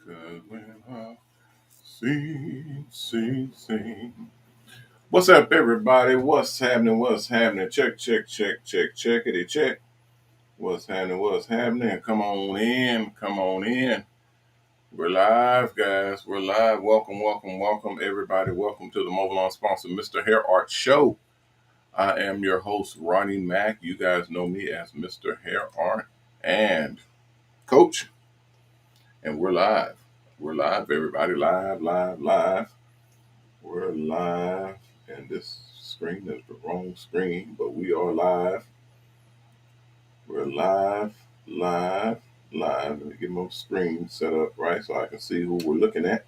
'Cause when I sing. What's up, everybody? What's happening? What's happening? Check, check, check, check, checkity check. What's happening? What's happening? Come on in. Come on in. We're live, guys. We're live. Welcome, welcome, welcome, everybody. Welcome to the Mobile Salons sponsor, MrHairArt Show. I am your host, Ronnie Mac. You guys know me as MrHairArt and Coach. And we're live. We're live, everybody. Live, live, live. We're live. And this screen is the wrong screen, but we are live. We're live, live, live. Let me get my screen set up right so I can see who we're looking at.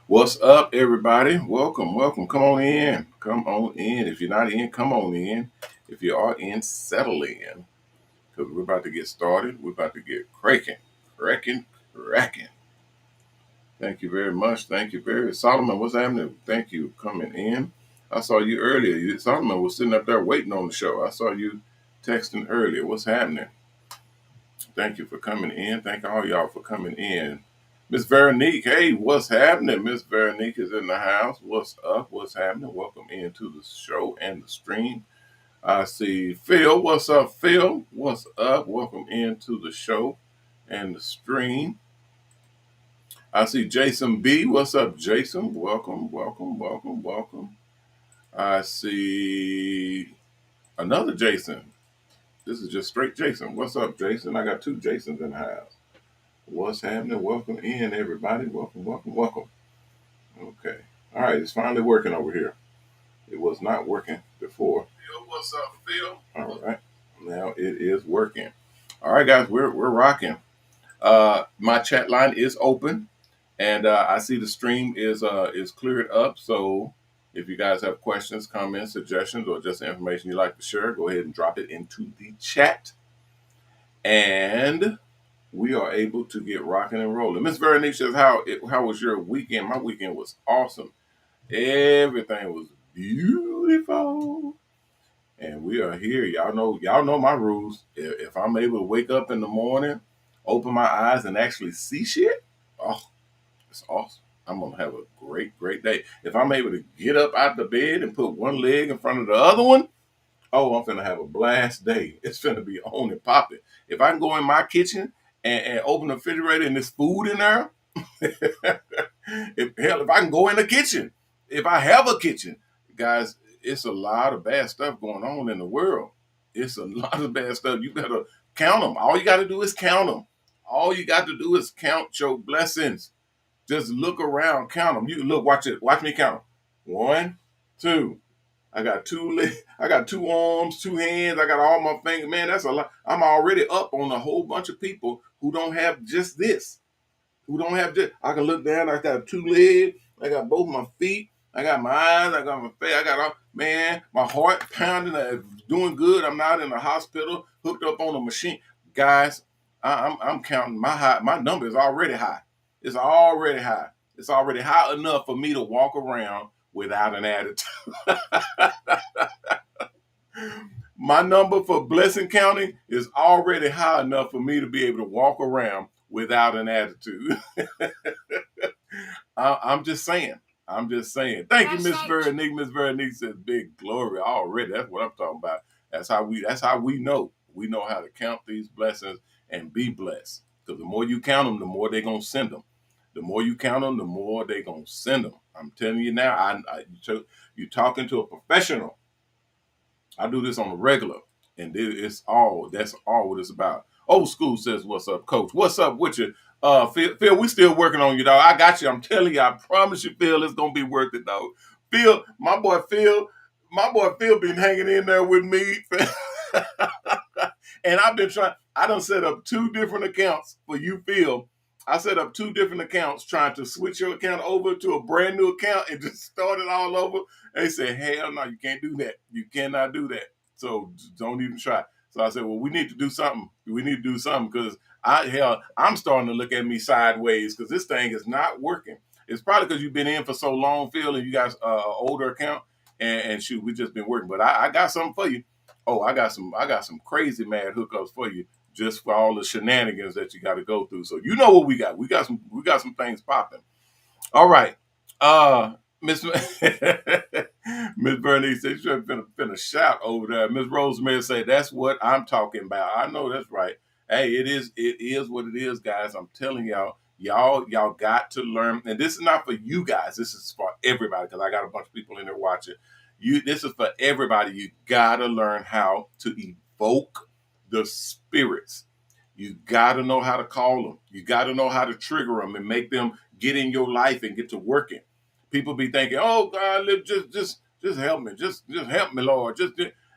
What's up, everybody? Welcome, welcome. Come on in. Come on in. If you're not in, come on in. If you are in, settle in. Because we're about to get started. We're about to get cracking. Thank you very much. Thank you very Solomon, what's happening? Thank you coming in. I saw you earlier. Solomon was sitting up there waiting on the show. I saw you texting earlier. What's happening? Thank you for coming in. Thank all y'all for coming in. Miss Veronique, hey, what's happening? Miss Veronique is in the house. What's up? What's happening? Welcome into the show and the stream. I see Phil. What's up, Phil? What's up? Welcome into the show and the stream. I see Jason B. What's up, Jason? Welcome, welcome, welcome, welcome. I see another Jason. This is just straight Jason. What's up, Jason? I got two Jasons in the house. What's happening? Welcome in, everybody. Welcome, welcome, welcome. Okay. All right, it's finally working over here. It was not working before. Phil, what's up, Phil? All right. Now it is working. All right, guys, we're rocking. My chat line is open. And I see the stream is cleared up. So if you guys have questions, comments, suggestions, or just information you'd like to share, go ahead and drop it into the chat. And we are able to get rocking and rolling. Miss Veronique says, how was your weekend? My weekend was awesome. Everything was beautiful. And we are here. Y'all know my rules. If I'm able to wake up in the morning, open my eyes, and actually see shit, oh, it's awesome. I'm going to have a great, great day. If I'm able to get up out the bed and put one leg in front of the other one, oh, I'm going to have a blast day. It's going to be on and popping. If I can go in my kitchen and open the refrigerator and there's food in there, if I can go in the kitchen, if I have a kitchen, guys, it's a lot of bad stuff going on in the world. It's a lot of bad stuff. You better count them. All you got to do is count them. All you got to do is count your blessings. Just look around, count them. You look, watch it. Watch me count them. 1, 2. I got 2 legs. I got 2 arms, 2 hands. I got all my fingers. Man, that's a lot. I'm already up on a whole bunch of people who don't have just this. Who don't have just. I can look down. I got 2 legs. I got both my feet. I got my eyes. I got my face. I got all. Man, my heart pounding. Doing good. I'm not in the hospital. Hooked up on a machine. Guys, I'm counting my number is already high. It's already high. It's already high enough for me to walk around without an attitude. My number for blessing counting is already high enough for me to be able to walk around without an attitude. I'm just saying. I'm just saying. Thank you, Miss Veronique. Miss Veronique says big glory already. That's what I'm talking about. That's how we know. We know how to count these blessings and be blessed. Because the more you count them, the more they're going to send them. The more you count them, the more they're going to send them. I'm telling you now, you're talking to a professional. I do this on a regular. And that's all what it's about. Old school says, what's up, Coach? What's up with you? Phil, we still working on you, dog. I got you. I'm telling you, I promise you, Phil, it's going to be worth it, dog. Phil, my boy Phil been hanging in there with me. And I've been trying. I done set up 2 different accounts for you, Phil. I set up 2 different accounts trying to switch your account over to a brand new account and just start it all over. They said, hell no, you can't do that. You cannot do that. So don't even try. So I said, well, we need to do something. We need to do something because I'm starting to look at me sideways because this thing is not working. It's probably because you've been in for so long, Phil, and you got an older account. And shoot, we just been working. But I got something for you. Oh, I got some crazy mad hookups for you. just for all the shenanigans that you got to go through. So you know what we got. We got some things popping. All right. Miss Miss Bernice said she's finna shout over there. Miss Rosemary said, that's what I'm talking about. I know that's right. Hey, it is what it is, guys. I'm telling y'all got to learn. And this is not for you guys. This is for everybody, because I got a bunch of people in there watching. This is for everybody. You gotta learn how to evoke the spirits. You got to know how to call them. You got to know how to trigger them and make them get in your life and get to working. People be thinking, "Oh God, just help me, just help me, Lord."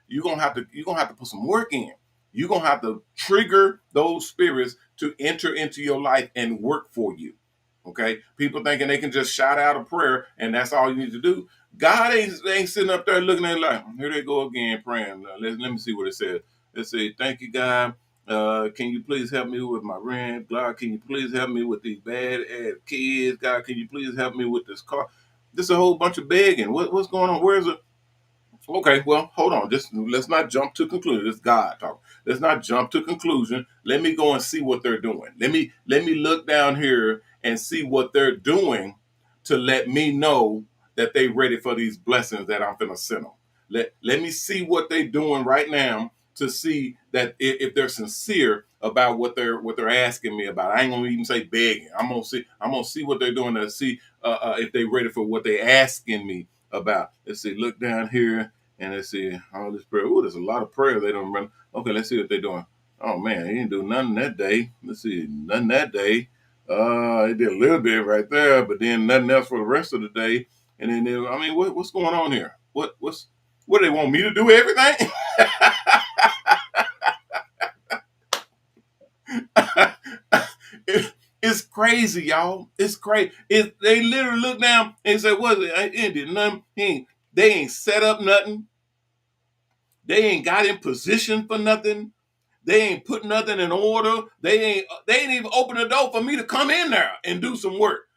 You're gonna have to put some work in. You're gonna have to trigger those spirits to enter into your life and work for you. Okay, people thinking they can just shout out a prayer and that's all you need to do. God ain't sitting up there looking at it like, here they go again praying. Let me see what it says. Let's say, thank you, God. Can you please help me with my rent? God, can you please help me with these bad kids? God, can you please help me with this car? This is a whole bunch of begging. What's going on? Where's it? Okay, well, hold on. Just let's not jump to conclusion. It's God talk. Let's not jump to conclusion. Let me go and see what they're doing. Let me look down here and see what they're doing to let me know that they ready for these blessings that I'm gonna send them. Let me see what they're doing right now to see that if they're sincere about what they're asking me about. I ain't gonna even say begging. I'm gonna see what they're doing to see if they're ready for what they're asking me about. Let's see. Look down here. And let's see, all this prayer. Oh, there's a lot of prayer they don't run. Okay, let's see what they're doing. Oh man, he didn't do nothing that day. Let's see, nothing that day. He did a little bit right there, but then nothing else for the rest of the day. And then I mean, what's going on here? What do they want me to do everything? It's crazy, y'all. It's crazy. They literally look down and say, "What is it? I ain't did nothing. They ain't set up nothing. They ain't got in position for nothing. They ain't put nothing in order. They ain't even open the door for me to come in there and do some work.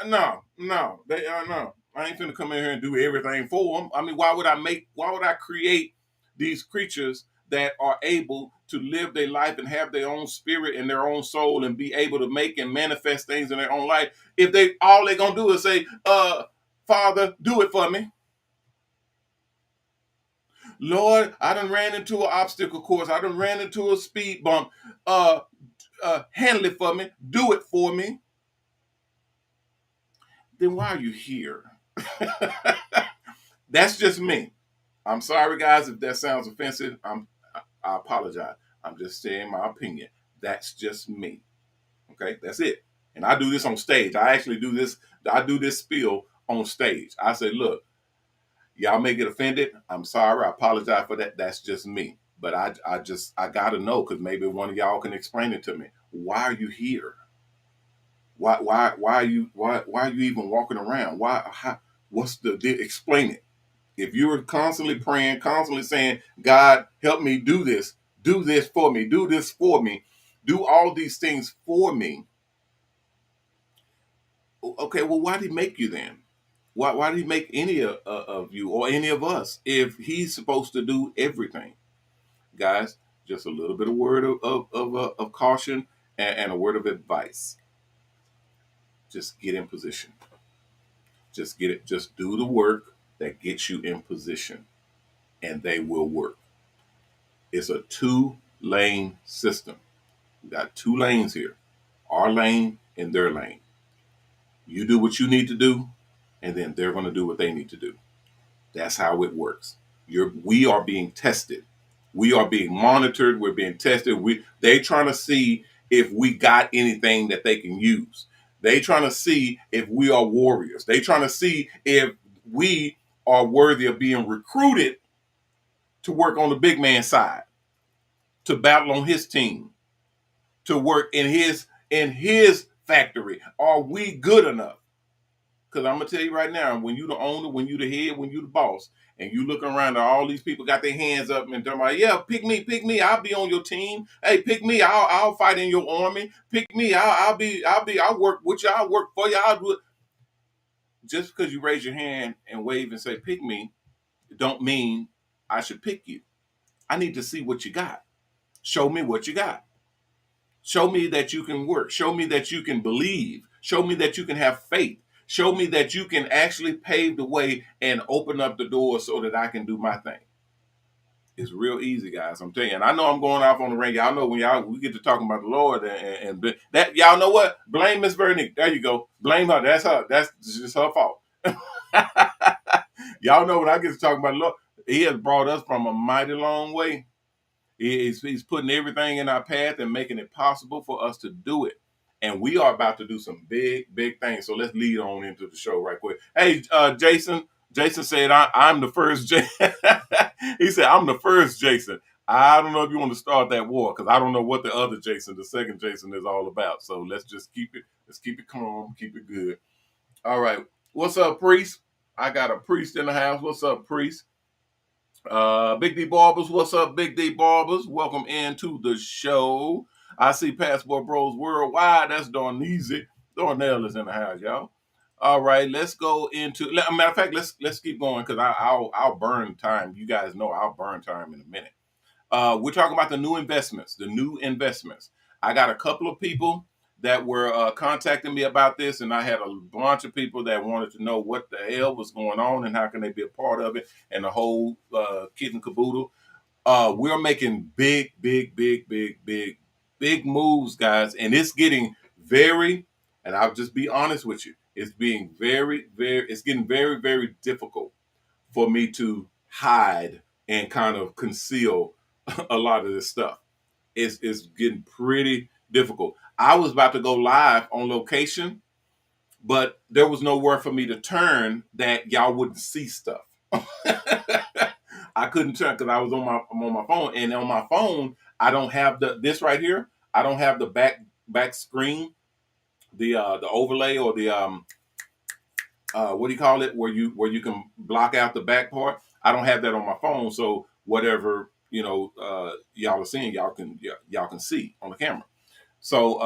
No. No. I ain't finna come in here and do everything for them. I mean, why would I create these creatures that are able to live their life and have their own spirit and their own soul and be able to make and manifest things in their own life if they gonna do is say, Father, do it for me. Lord, I done ran into an obstacle course. I done ran into a speed bump. Uh, handle it for me. Do it for me. Then why are you here? That's just me. I'm sorry, guys, if that sounds offensive. I apologize. I'm just saying my opinion. That's just me. Okay, that's it. And I do this on stage. I actually do this. I do this spiel on stage. I say, look, y'all may get offended. I'm sorry. I apologize for that. That's just me. But I gotta know, because maybe one of y'all can explain it to me. Why are you here? Why are you even walking around? What's the deal? Explain it. If you're constantly praying, constantly saying, God, help me do this for me, do this for me, do all these things for me. Okay, well, why did he make you then? Why did he make any of you or any of us if he's supposed to do everything? Guys, just a little bit of word of caution and a word of advice. Just get in position. Just get it. Just do the work that gets you in position, and they will work. It's a 2-lane system. We got 2 lanes here, our lane and their lane. You do what you need to do, and then they're going to do what they need to do. That's how it works. We are being tested. We are being monitored. We're being tested. They trying to see if we got anything that they can use. They trying to see if we are warriors. They trying to see if we are worthy of being recruited to work on the big man side, to battle on his team, to work in his factory. Are we good enough? Because I'm gonna tell you right now, when you the owner, when you the head, when you the boss, and you looking around and all these people got their hands up and they're like, yeah, pick me, I'll be on your team. Hey, pick me, I'll fight in your army. Pick me, I'll work with you, I'll work for you, I'll do it. Just because you raise your hand and wave and say pick me, don't mean I should pick you. I need to see what you got. Show me what you got. Show me that you can work. Show me that you can believe. Show me that you can have faith. Show me that you can actually pave the way and open up the door so that I can do my thing. It's real easy, guys. I'm telling you. And I know I'm going off on the ring. Y'all know when we get to talking about the Lord and that y'all know what? Blame Miss Vernique. There you go. Blame her. That's her. That's just her fault. Y'all know when I get to talking about the Lord, He has brought us from a mighty long way. He's putting everything in our path and making it possible for us to do it. And we are about to do some big, big things. So let's lead on into the show right quick. Hey, Jason. Jason said, I'm the first. He said, I'm the first Jason. I don't know if you want to start that war because I don't know what the other Jason, the second Jason, is all about. So let's just let's keep it calm, keep it good. All right. What's up, Priest? I got a priest in the house. What's up, Priest? Big D Barbers, what's up, Big D Barbers? Welcome into the show. I see Passport Bros Worldwide. That's Darneezy. Darnell is in the house, y'all. All right, let's go into. Matter of fact, let's keep going because I'll burn time. You guys know I'll burn time in a minute. We're talking about the new investments. The new investments. I got a couple of people that were contacting me about this, and I had a bunch of people that wanted to know what the hell was going on and how can they be a part of it and the whole kit and caboodle. We're making big, big, big, big, big, big moves, guys, and it's getting very. And I'll just be honest with you, it's being it's getting very, very difficult for me to hide and kind of conceal a lot of this stuff. It's getting pretty difficult. I was about to go live on location, but there was nowhere for me to turn that y'all wouldn't see stuff. I couldn't turn because I'm on my phone, and on my phone I don't have this right here. I don't have the back screen, the overlay or the what do you call it, where you can block out the back part. I don't have that on my phone, so whatever y'all are seeing, y'all can see on the camera. So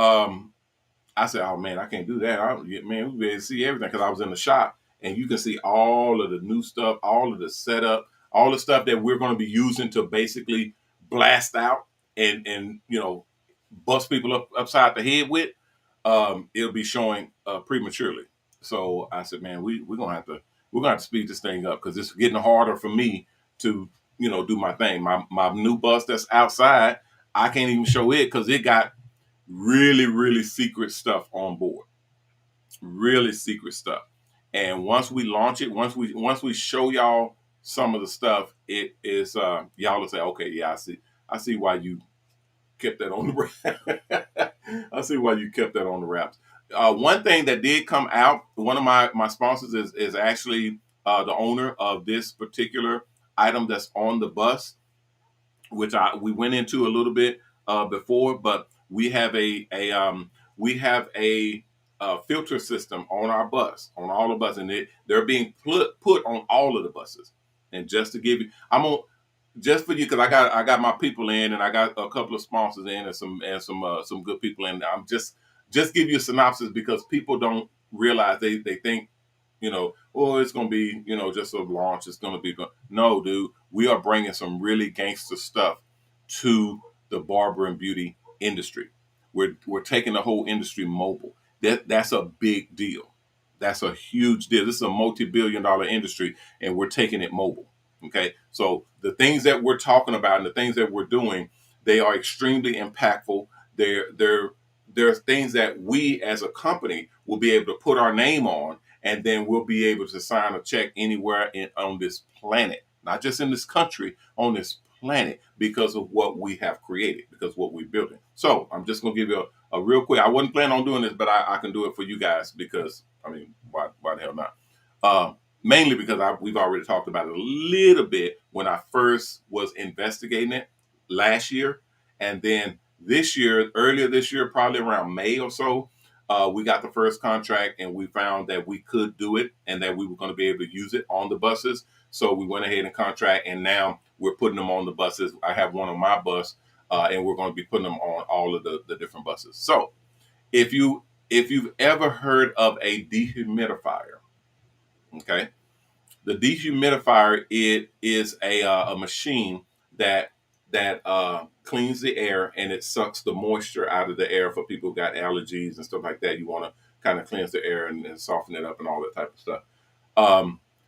I said, oh man, I can't do that. Man, we be able to see everything because I was in the shop, and you can see all of the new stuff, all of the setup, all the stuff that we're going to be using to basically blast out and bust people upside the head with. It'll be showing prematurely. So I said, man, we're gonna have to speed this thing up because it's getting harder for me to do my thing. My new bus that's outside, I can't even show it because it got really, really secret stuff on board. Really secret stuff. And once we launch it, once we show y'all some of the stuff, it is y'all will say, okay, yeah, I see why you kept that on the wraps. I see why you kept that on the wraps. One thing that did come out, one of my sponsors is actually the owner of this particular item that's on the bus, which we went into a little bit before, but we have a filter system on our bus, on all the buses, and they're being put on all of the buses. And just to give you, just for you because I got my people in, and I got a couple of sponsors in, and some good people in. I'm just give you a synopsis because people don't realize they think oh, it's gonna be just a launch. It's gonna be no, dude. We are bringing some really gangster stuff to the barber and beauty industry. We're taking the whole industry mobile. That's a big deal. That's a huge deal. This is a multi-billion-dollar industry, and we're taking it mobile. Okay, so the things that we're talking about and the things that we're doing, they are extremely impactful. They're things that we as a company will be able to put our name on, and then we'll be able to sign a check anywhere on this planet, not just in this country, on this planet, because of what we have created, because of what we're building. So I'm just going to give you a real quick. I wasn't planning on doing this, but I can do it for you guys because, I mean, why the hell not? Mainly because we've already talked about it a little bit when I first was investigating it last year. And then earlier this year, probably around May or so, we got the first contract and we found that we could do it and that we were going to be able to use it on the buses. So we went ahead and contract, and now we're putting them on the buses. I have one on my bus, and we're going to be putting them on all of the different buses. So if you've ever heard of a dehumidifier, okay, the dehumidifier, it is a machine that that cleans the air, and it sucks the moisture out of the air for people who got allergies and stuff like that. You want to kind of cleanse the air and soften it up and all that type of stuff.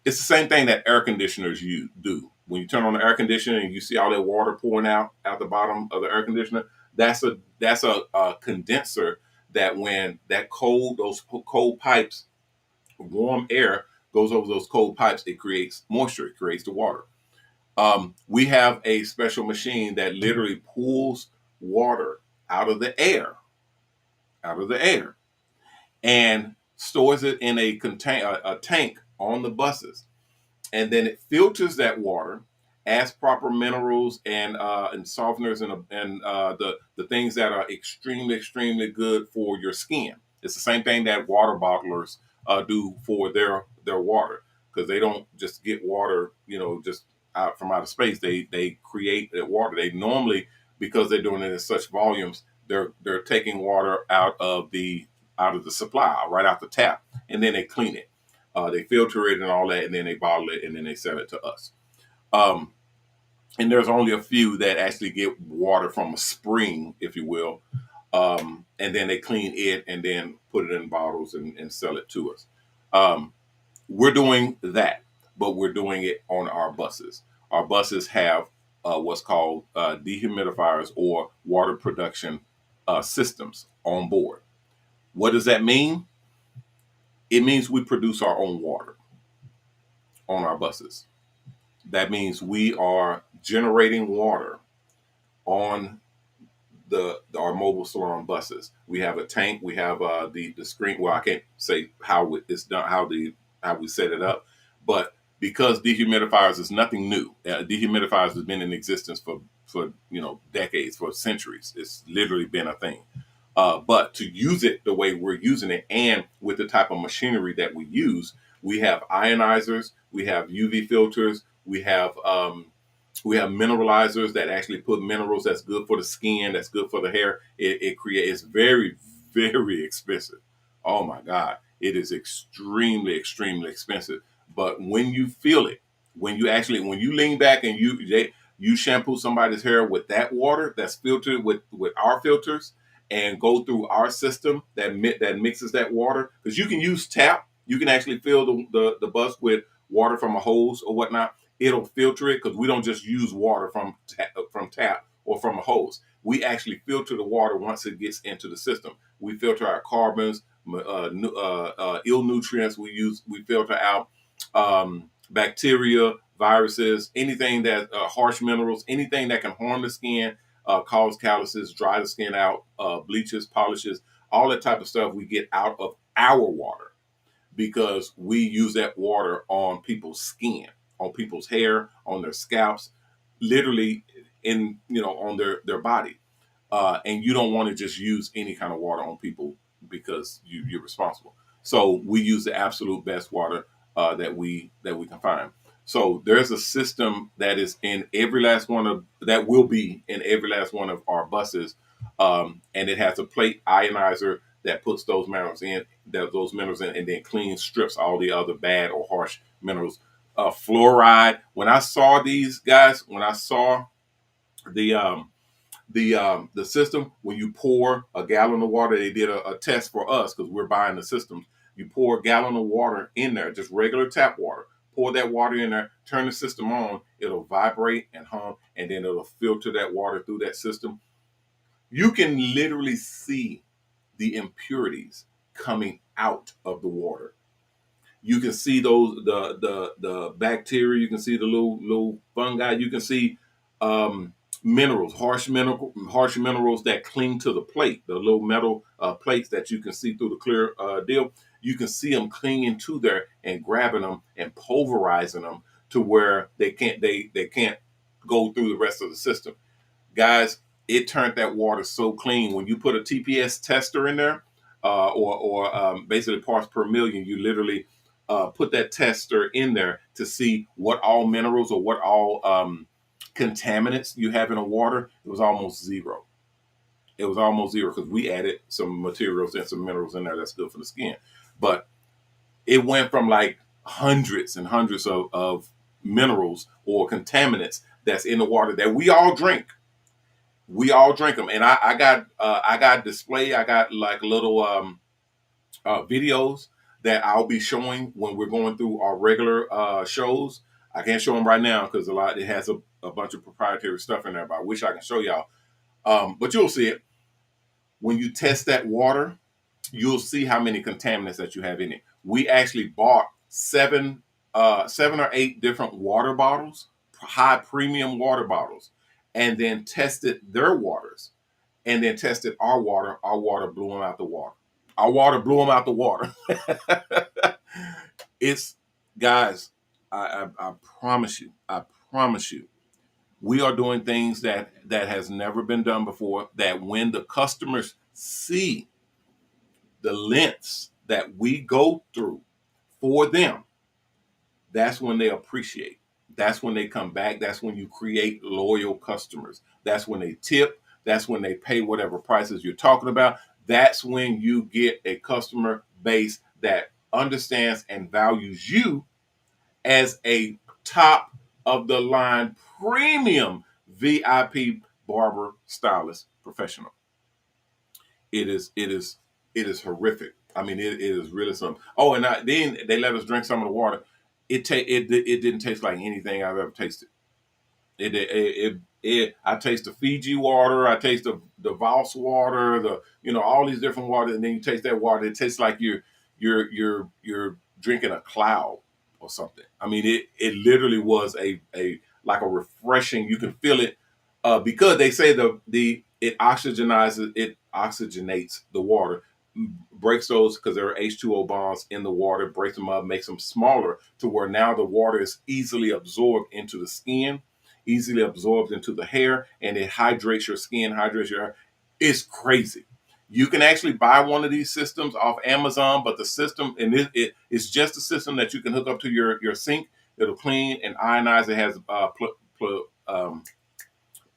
It's the same thing that air conditioners do. When you turn on the air conditioner and you see all that water pouring out the bottom of the air conditioner, that's a condenser that when those cold pipes, warm air goes over those cold pipes, it creates moisture, it creates the water. We have a special machine that literally pulls water out of the air, and stores it in a tank on the buses, and then it filters that water, adds proper minerals and softeners and the things that are extremely good for your skin. It's the same thing that water bottlers do for their water, because they don't just get water, just out from outer space. They create that water. They normally, because they're doing it in such volumes, they're taking water out of the supply, right out the tap, and then they clean it. They filter it and all that, and then they bottle it, and then they sell it to us. Um, and there's only a few that actually get water from a spring, if you will, and then they clean it and then put it in bottles and sell it to us. We're doing that, but we're doing it on our buses. Our buses have what's called dehumidifiers or water production systems on board. What does that mean? It means we produce our own water on our buses. That means we are generating water on our mobile salon buses. We have a tank. We have the screen. Well, I can't say how it's done, how we set it up, but because dehumidifiers is nothing new. Dehumidifiers has been in existence for decades, for centuries. It's literally been a thing. But to use it the way we're using it, and with the type of machinery that we use, we have ionizers, we have UV filters, we have mineralizers that actually put minerals that's good for the skin, that's good for the hair. It's very, very expensive. Oh my God, it is extremely expensive. But when you feel it, when you lean back and you shampoo somebody's hair with that water that's filtered with our filters, and go through our system that mixes that water, because you can use tap. You can actually fill the bus with water from a hose or whatnot. It'll filter it, because we don't just use water from tap or from a hose. We actually filter the water once it gets into the system. We filter out carbons, ill nutrients. We filter out bacteria, viruses, anything that harsh minerals, anything that can harm the skin, cause calluses, dry the skin out, bleaches, polishes, all that type of stuff we get out of our water, because we use that water on people's skin, on people's hair, on their scalps, literally on their body. And you don't want to just use any kind of water on people, because you're responsible. So we use the absolute best water that we can find. So there's a system that is in every last that will be in every last one of our buses, and it has a plate ionizer that puts those minerals in, and then cleans, strips all the other bad or harsh minerals. Fluoride. When I saw these guys, when I saw the the system, when you pour a gallon of water, they did a test for us because we're buying the systems. You pour a gallon of water in there, just regular tap water. Pour that water in there, turn the system on, it'll vibrate and hum, and then it'll filter that water through that system. You can literally see the impurities coming out of the water. You can see the bacteria. You can see the little fungi. You can see minerals, harsh minerals that cling to the plate, the little metal plates that you can see through the clear deal. You can see them clinging to there and grabbing them and pulverizing them to where they can't go through the rest of the system. Guys, it turned that water so clean. When you put a TPS tester in there, or basically parts per million, you literally put that tester in there to see what all minerals or what all contaminants you have in the water. It was almost zero. It was almost zero, because we added some materials and some minerals in there that's good for the skin. But it went from like hundreds and hundreds of minerals or contaminants that's in the water that we all drink. We all drink them, and I got display. I got like little videos that I'll be showing when we're going through our regular shows. I can't show them right now because it has a bunch of proprietary stuff in there. But I wish I can show y'all. But you'll see it when you test that water. You'll see how many contaminants that you have in it. We actually bought seven or eight different water bottles, high premium water bottles, and then tested their waters, and then tested our water. Our water blew them out the water. Our water blew them out the water. It's guys, I promise you, we are doing things that has never been done before. That when the customers see the lengths that we go through for them, that's when they appreciate. That's when they come back. That's when you create loyal customers. That's when they tip. That's when they pay whatever prices you're talking about. That's when you get a customer base that understands and values you as a top of the line premium VIP barber stylist professional. It is horrific. I mean, it is really something. Oh, and then they let us drink some of the water. It didn't taste like anything I've ever tasted. I taste the Fiji water, I taste the Voss water, all these different water, and then you taste that water. It tastes like you're drinking a cloud or something. I mean, it literally was a like a refreshing. You can feel it because they say it oxygenates the water, breaks those because there are H2O bonds in the water, breaks them up, makes them smaller to where now the water is easily absorbed into the skin, easily absorbed into the hair, and it hydrates your skin, hydrates your hair. It's crazy. You can actually buy one of these systems off Amazon, but the system, and it's just a system that you can hook up to your sink. It'll clean and ionize. It has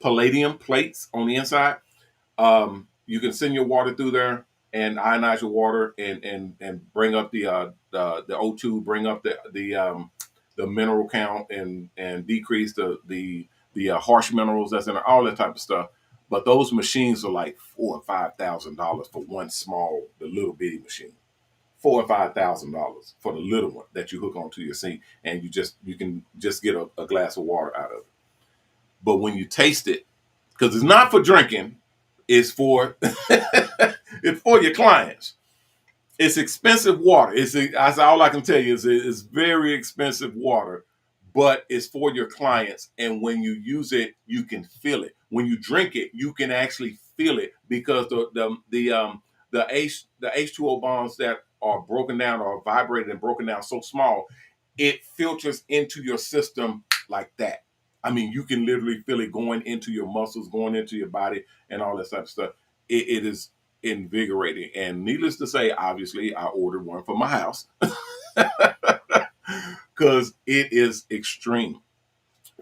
palladium plates on the inside. You can send your water through there and ionize your water and bring up the O2, bring up the mineral count and decrease the harsh minerals that's in there, all that type of stuff. But those machines are like $4,000 and $5,000 for one the little bitty machine. $4,000 and $5,000 for the little one that you hook onto your sink, and you can just get a glass of water out of it. But when you taste it, because it's not for drinking, it's for it's for your clients. It's expensive water. That's all I can tell you. It's very expensive water, but it's for your clients. And when you use it, you can feel it. When you drink it, you can actually feel it because the H2O bonds that are broken down or vibrated and broken down so small, it filters into your system like that. I mean, you can literally feel it going into your muscles, going into your body, and all that type of stuff. It is invigorating. And needless to say, obviously, I ordered one for my house because it is extreme.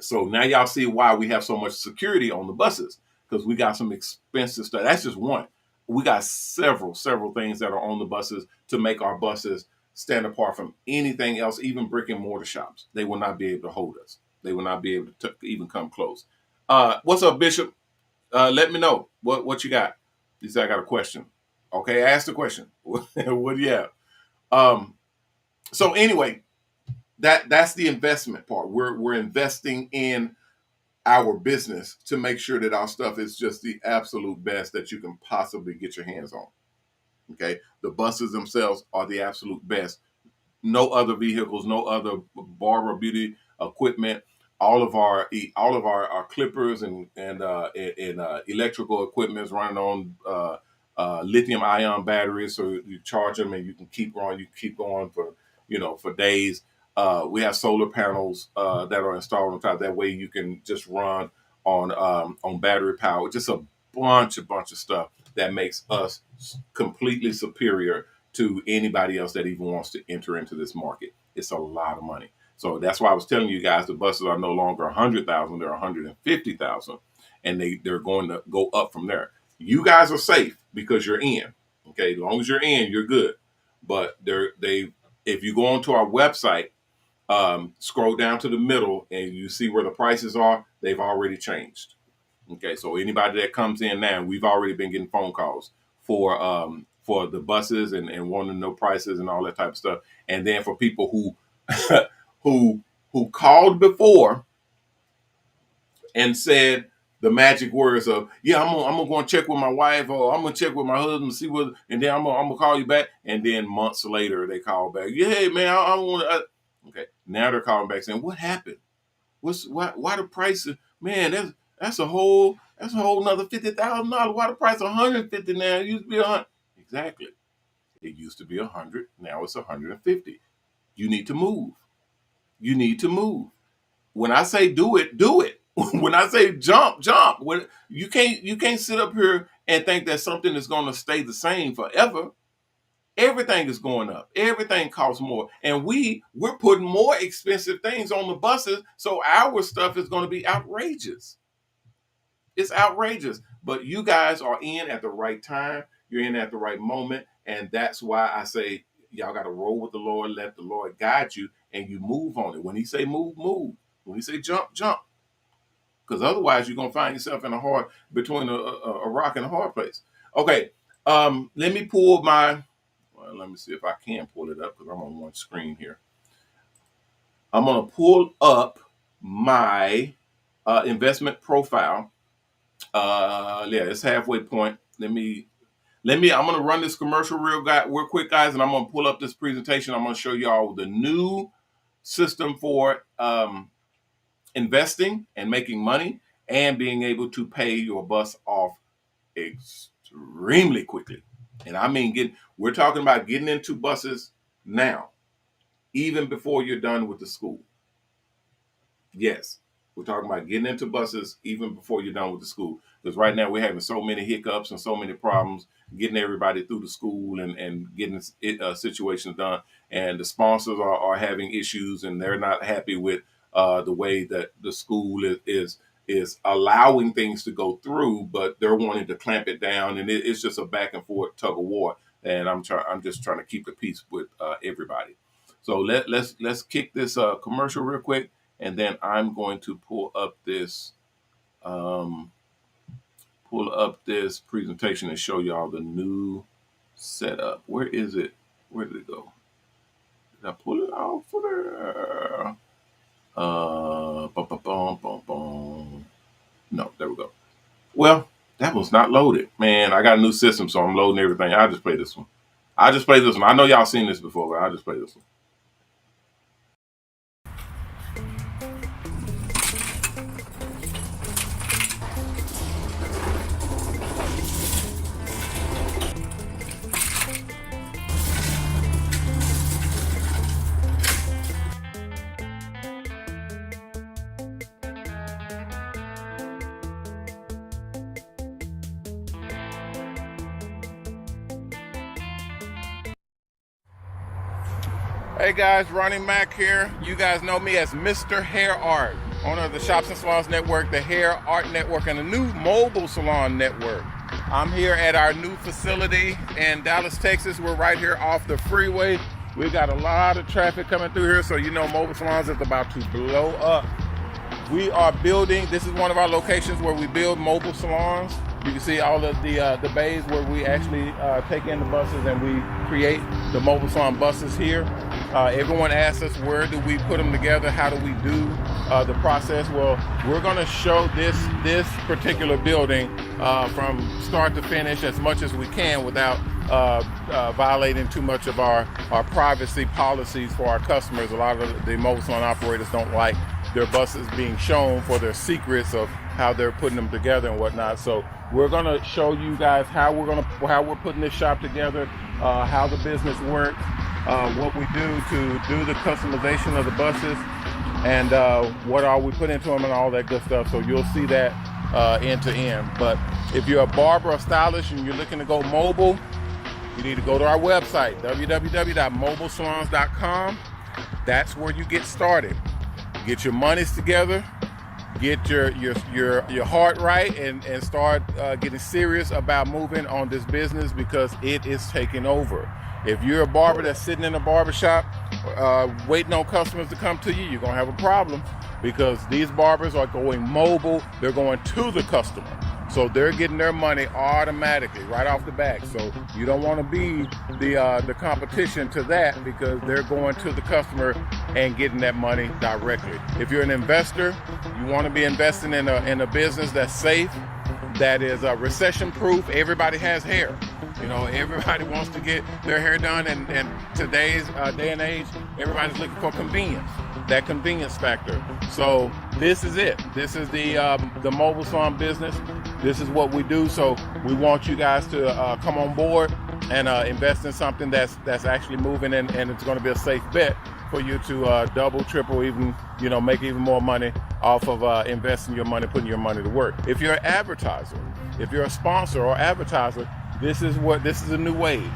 So now y'all see why we have so much security on the buses, because we got some expensive stuff. That's just one. We got several things that are on the buses to make our buses stand apart from anything else, even brick and mortar shops. They will not be able to hold us. They will not be able to even come close. What's up, Bishop? Let me know what you got. He said I got a question. Okay, ask the question. What do you have? So anyway, that's the investment part. We're investing in our business to make sure that our stuff is just the absolute best that you can possibly get your hands on. Okay, the buses themselves are the absolute best. No other vehicles, no other Barber Beauty equipment. All of our clippers and electrical equipment is running on lithium ion batteries, so you charge them and you can keep going. You keep going for days. We have solar panels that are installed on top. That way you can just run on battery power. Just a bunch of stuff that makes us completely superior to anybody else that even wants to enter into this market. It's a lot of money. So that's why I was telling you guys the buses are no longer 100,000, they're 150,000, and they're going to go up from there. You guys are safe because you're in. Okay, as long as you're in, you're good. But if you go onto our website Scroll down to the middle and you see where the prices are. They've already changed. Okay, so anybody that comes in now, we've already been getting phone calls for the buses and wanting to know prices and all that type of stuff. And then for people who who called before and said the magic words of, yeah, I'm gonna go and check with my wife, or I'm gonna check with my husband, see what, and then I'm gonna call you back. And then months later they call back, yeah, hey man, I want to. Okay, now they're calling back saying, what happened? Why the price? Man, that's a whole another $50,000. Why the price $150 now? It used to be $100. Exactly. It used to be $100. Now it's $150. You need to move. You need to move. When I say do it, do it. When I say jump, jump. When you can't sit up here and think that something is going to stay the same forever. Everything is going up. Everything costs more. And we're putting more expensive things on the buses, so our stuff is going to be outrageous. It's outrageous. But you guys are in at the right time. You're in at the right moment. And that's why I say y'all got to roll with the Lord, let the Lord guide you, and you move on it. When he say move, move. When he say jump, jump. Because otherwise you're going to find yourself in between a rock and a hard place. Okay, let me pull my... Let me see if I can pull it up because I'm on one screen here. I'm going to pull up my investment profile. Yeah, it's halfway point. I'm going to run this commercial real quick, guys, and I'm going to pull up this presentation. I'm going to show y'all the new system for investing and making money and being able to pay your bus off extremely quickly. And I mean, we're talking about getting into buses now, even before you're done with the school. Yes, we're talking about getting into buses even before you're done with the school. Because right now we're having so many hiccups and so many problems getting everybody through the school and getting situations done. And the sponsors are having issues and they're not happy with the way that the school is allowing things to go through, but they're wanting to clamp it down, and it's just a back and forth tug of war. And I'm just trying to keep the peace with everybody. So let's kick this commercial real quick, and then I'm going to pull up this presentation and show y'all the new setup. Where is it? Where did it go? Did I pull it off for there? No, there we go. Well, that one's not loaded. Man, I got a new system, so I'm loading everything. I'll just play this one. I know y'all seen this before, but I'll just play this one. Hey guys, Ronnie Mac here. You guys know me as MrHairArt, owner of the Shops Salons NETWORK, the Hair Art Network, and the new Mobile Salon Network. I'm here at our new facility in Dallas, Texas. We're right here off the freeway. We've got a lot of traffic coming through here, so you know Mobile Salons is about to blow up. We are building, this is one of our locations where we build mobile salons. You can see all of the bays where we actually take in the buses and we create the Mobile Salon Buses here. Everyone asks us, where do we put them together? How do we do the process? Well, we're going to show this particular building from start to finish as much as we can without violating too much of our privacy policies for our customers. A lot of the mobile salon operators don't like their buses being shown for their secrets of how they're putting them together and whatnot. So we're going to show you guys how we're putting this shop together, how the business works, what we do to do the customization of the buses, and what all we put into them and all that good stuff. So you'll see that end to end. But if you're a barber or stylist and you're looking to go mobile, you need to go to our website, www.mobilesalons.com. That's where you get started. Get your monies together, get your heart right and start getting serious about moving on this business, because it is taking over. If you're a barber that's sitting in a barber shop waiting on customers to come to you, you're gonna have a problem, because these barbers are going mobile. They're going to the customer, so they're getting their money automatically right off the bat. So you don't want to be the competition to that, because they're going to the customer and getting that money directly. If you're an investor, you want to be investing in a business that's safe, that is recession proof. Everybody has hair. You know, everybody wants to get their hair done, and today's day and age, everybody's looking for convenience, that convenience factor. So this is it. This is the mobile salon business. This is what we do. So we want you guys to come on board and invest in something that's actually moving, and it's going to be a safe bet for you to double, triple, even, you know, make even more money off of investing your money, putting your money to work. If you're an advertiser, if you're a sponsor or advertiser, this is a new wave.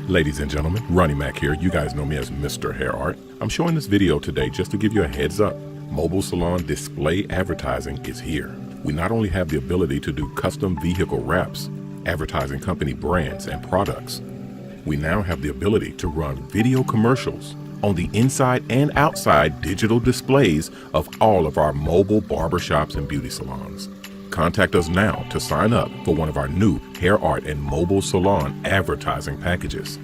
Ladies and gentlemen, Ronnie Mac here. You guys know me as MrHairArt. I'm showing this video today just to give you a heads up. Mobile salon display advertising is here. We not only have the ability to do custom vehicle wraps, advertising company brands and products, we now have the ability to run video commercials on the inside and outside digital displays of all of our mobile barbershops and beauty salons. Contact us now to sign up for one of our new hair art and mobile salon advertising packages.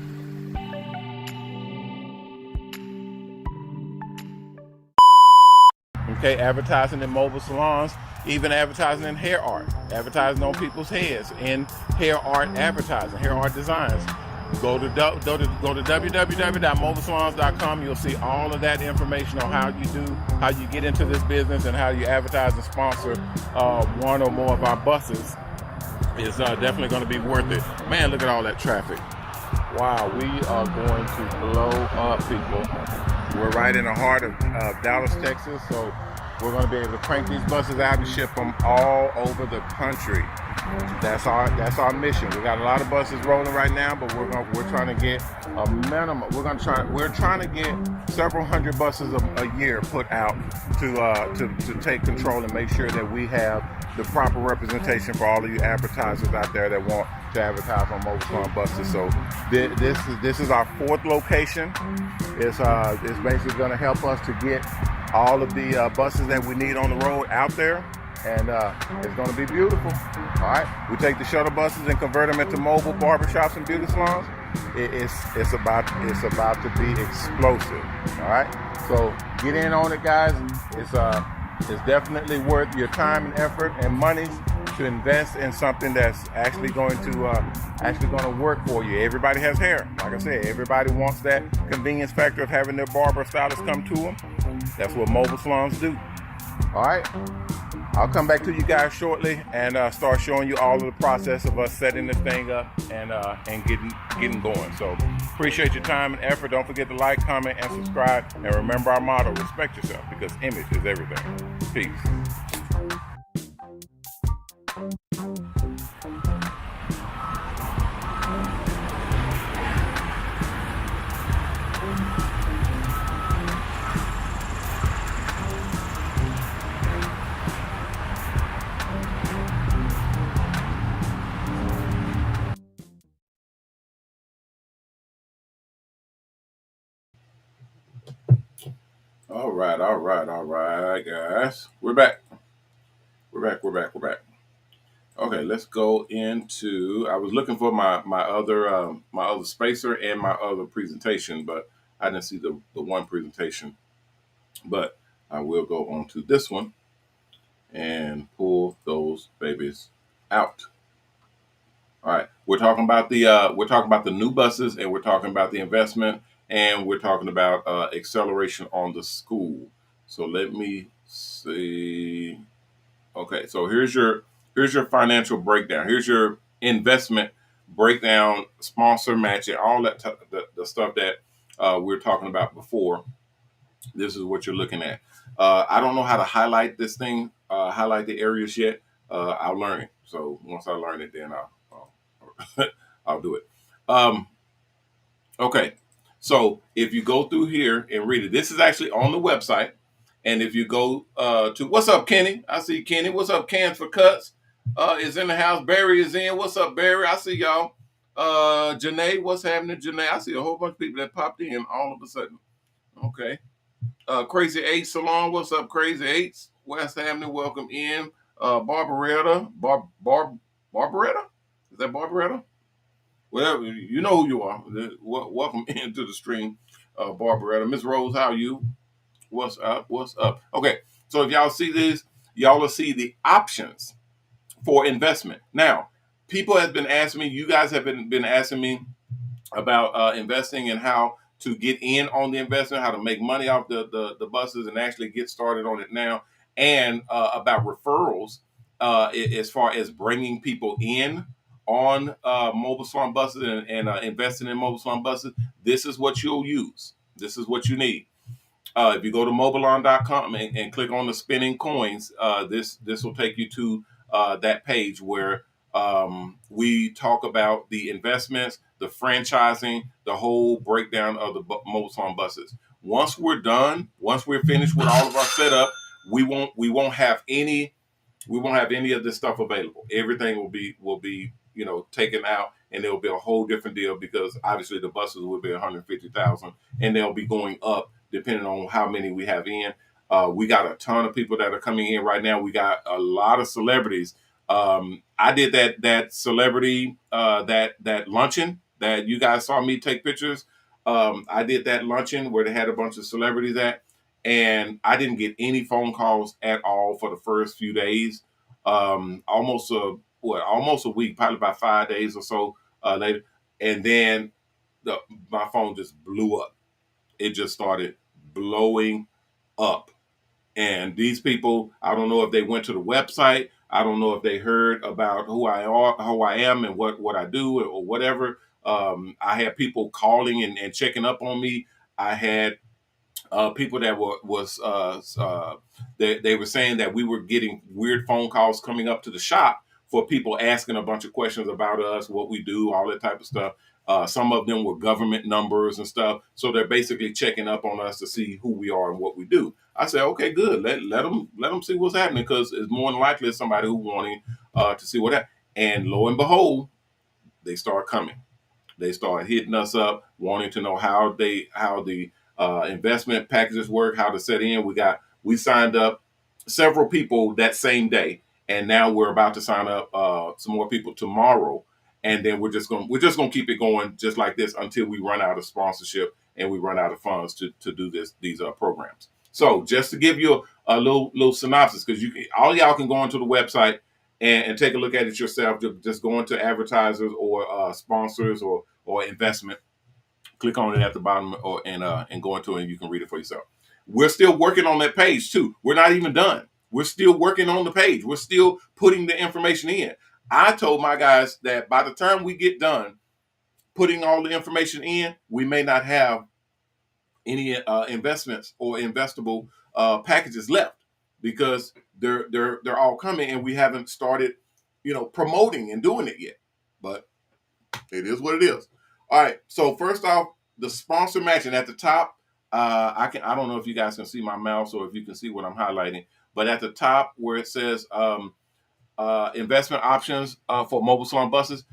Okay, advertising in mobile salons, even advertising in hair art, advertising on people's heads in hair art advertising, hair art designs. Go to www.mobilesalons.com. You'll see all of that information on how you get into this business and how you advertise and sponsor one or more of our buses. It's definitely going to be worth it. Man, look at all that traffic. Wow, we are going to blow up, people. We're right in the heart of Dallas, Texas, so we're going to be able to crank these buses out and ship them all over the country. That's our mission. We got a lot of buses rolling right now, but we're trying to get a minimum. We're trying to get several hundred buses a year put out to take control and make sure that we have the proper representation for all of you advertisers out there that want to advertise on Mobile Salon Buses. So this is our fourth location. It's basically going to help us to get all of the buses that we need on the road out there, and it's going to be beautiful. All right, we take the shuttle buses and convert them into mobile barbershops and beauty salons. It's about to be explosive. All right, so get in on it, guys. It's definitely worth your time and effort and money to invest in something that's actually going to work for you. Everybody has hair. Like I said, everybody wants that convenience factor of having their barber stylist come to them. That's what mobile salons do. All right, I'll come back to you guys shortly and start showing you all of the process of us setting this thing up and getting going. So appreciate your time and effort. Don't forget to like, comment, and subscribe. And remember our motto: respect yourself, because image is everything. Peace. All right, guys. We're back. We're back. Okay, let's go into. I was looking for my other spacer and my other presentation, but I didn't see the one presentation. But I will go on to this one and pull those babies out. All right, we're talking about the new buses, and we're talking about the investment, and we're talking about acceleration on the school. So let me see. Okay, so here's your financial breakdown. Here's your investment breakdown, sponsor matching, all that the stuff that we were talking about before. This is what you're looking at. I don't know how to highlight this thing, highlight the areas yet. I'll learn it. So once I learn it, then I'll do it. Okay, so if you go through here and read it, this is actually on the website. And if you go to what's up, Kenny? I see Kenny. What's up, Cans for Cuts? Is in the house. Barry is in. What's up, Barry? I see y'all. Janae, what's happening, Janae? I see a whole bunch of people that popped in all of a sudden. Okay. Crazy Eight Salon. What's up, Crazy Eights? What's happening? Welcome in. Barberetta. Barberetta? Is that Barberetta? Whatever. You know who you are. Welcome into the stream, Barberetta. Miss Rose, how are you? What's up? What's up? Okay. So if y'all see this, y'all will see the options for investment. Now, people have been asking me, you guys have been asking me about investing and how to get in on the investment, how to make money off the buses and actually get started on it now, and about referrals as far as bringing people in on mobile salon buses and investing in mobile salon buses. This is what you'll use. This is what you need. If you go to mobilon.com and click on the spinning coins, this will take you to that page where we talk about the investments, the franchising, the whole breakdown of the mobile salon buses. Once we're done, once we're finished with all of our setup, we won't have any of this stuff available. Everything will be taken out, and there will be a whole different deal because obviously the buses will be 150,000, and they'll be going up depending on how many we have in. We got a ton of people that are coming in right now. We got a lot of celebrities. I did that celebrity that luncheon that you guys saw me take pictures. I did that luncheon where they had a bunch of celebrities at, and I didn't get any phone calls at all for the first few days. Almost a week, probably about 5 days or so later, and then my phone just blew up. It just started blowing up. And these people, I don't know if they went to the website. I don't know if they heard about who I am and what I do or whatever. I had people calling and checking up on me. I had people that they were saying that we were getting weird phone calls coming up to the shop for people asking a bunch of questions about us, what we do, all that type of stuff. Some of them were government numbers and stuff. So they're basically checking up on us to see who we are and what we do. I said, okay, good. Let them see what's happening because it's more than likely somebody who wanting to see what happened. And lo and behold, they start coming. They start hitting us up, wanting to know how the investment packages work, how to set in. We signed up several people that same day, and now we're about to sign up some more people tomorrow. And then we're just gonna keep it going just like this until we run out of sponsorship and we run out of funds to do these programs. So just to give you a little synopsis, because all y'all can go onto the website and take a look at it yourself. Just go into advertisers or sponsors or investment. Click on it at the bottom and go into it, and you can read it for yourself. We're still working on that page too. We're not even done. We're still working on the page. We're still putting the information in. I told my guys that by the time we get done putting all the information in, we may not have any investments or investable packages left because they're all coming and we haven't started, promoting and doing it yet. But it is what it is. All right. So first off, the sponsor matching at the top. I don't know if you guys can see my mouse or if you can see what I'm highlighting, but at the top where it says investment options for mobile salon buses,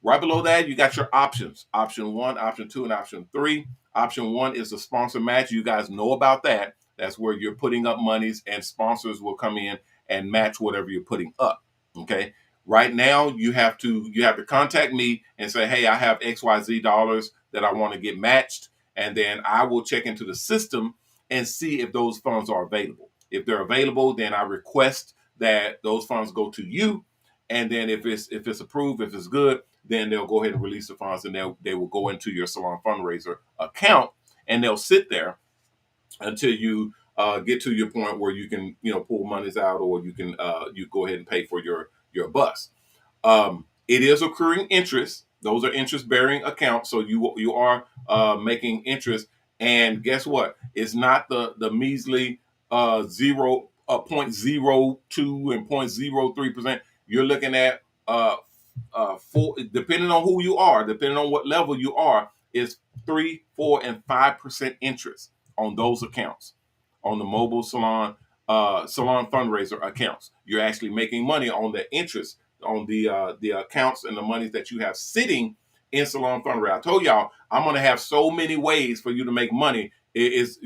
right below that you got your options. Option 1, option 2, and option 3. Option 1 is the sponsor match. You guys know about that. That's where you're putting up monies and sponsors will come in and match whatever you're putting up. Okay. Right now, you have to contact me and say, hey, I have XYZ dollars that I want to get matched. And then I will check into the system and see if those funds are available. If they're available, then I request that those funds go to you. And then if it's approved, if it's good, then they'll go ahead and release the funds and they will go into your salon fundraiser account and they'll sit there until you get to your point where you can, pull monies out or you can you go ahead and pay for your bus. It is accruing interest. Those are interest-bearing accounts, so you are making interest. And guess what? It's not the measly 0.02 and 0.03%. You're looking at depending on who you are, depending on what level you are, is 3, 4, and 5% interest on those accounts. on the mobile salon fundraiser accounts. You're actually making money on the interest on the accounts and the monies that you have sitting in salon fundraiser. I told y'all I'm gonna have so many ways for you to make money. It is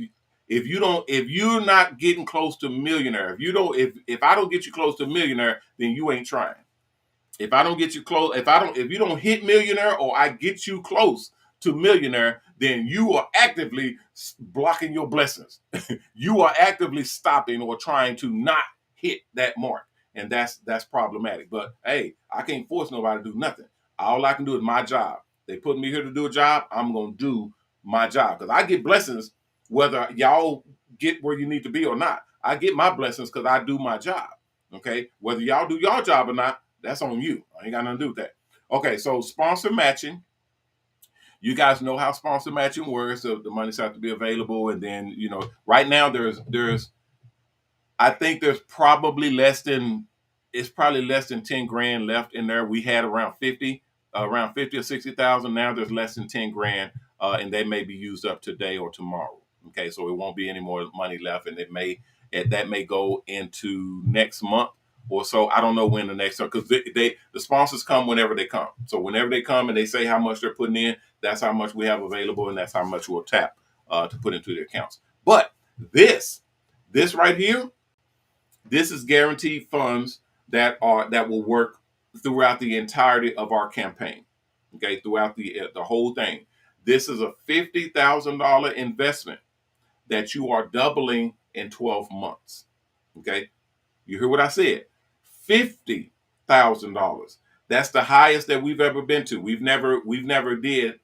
if you're not getting close to millionaire, if I don't get you close to millionaire, then you ain't trying. If I don't get you close, if you don't hit millionaire or I get you close to millionaire, then you are actively blocking your blessings. You are actively stopping or trying to not hit that mark. And that's problematic. But hey, I can't force nobody to do nothing. All I can do is my job. They put me here to do a job, I'm gonna do my job. Because I get blessings whether y'all get where you need to be or not. I get my blessings because I do my job. Okay. Whether y'all do your job or not, that's on you. I ain't got nothing to do with that. Okay, so sponsor matching. You guys know how sponsor matching works. So the monies have to be available, and then right now there's I think there's probably less than 10 grand left in there. We had around 50 or 60,000. Now there's less than 10 grand, and they may be used up today or tomorrow. Okay, so it won't be any more money left, and that may go into next month or so. I don't know when the next, because the sponsors come whenever they come. So whenever they come and they say how much they're putting in, that's how much we have available, and that's how much we'll tap to put into the accounts. But this right here, this is guaranteed funds that will work throughout the entirety of our campaign. Okay, throughout the whole thing. This is a $50,000 investment that you are doubling in 12 months. Okay, you hear what I said? $50,000. That's the highest that we've ever been to. We've never did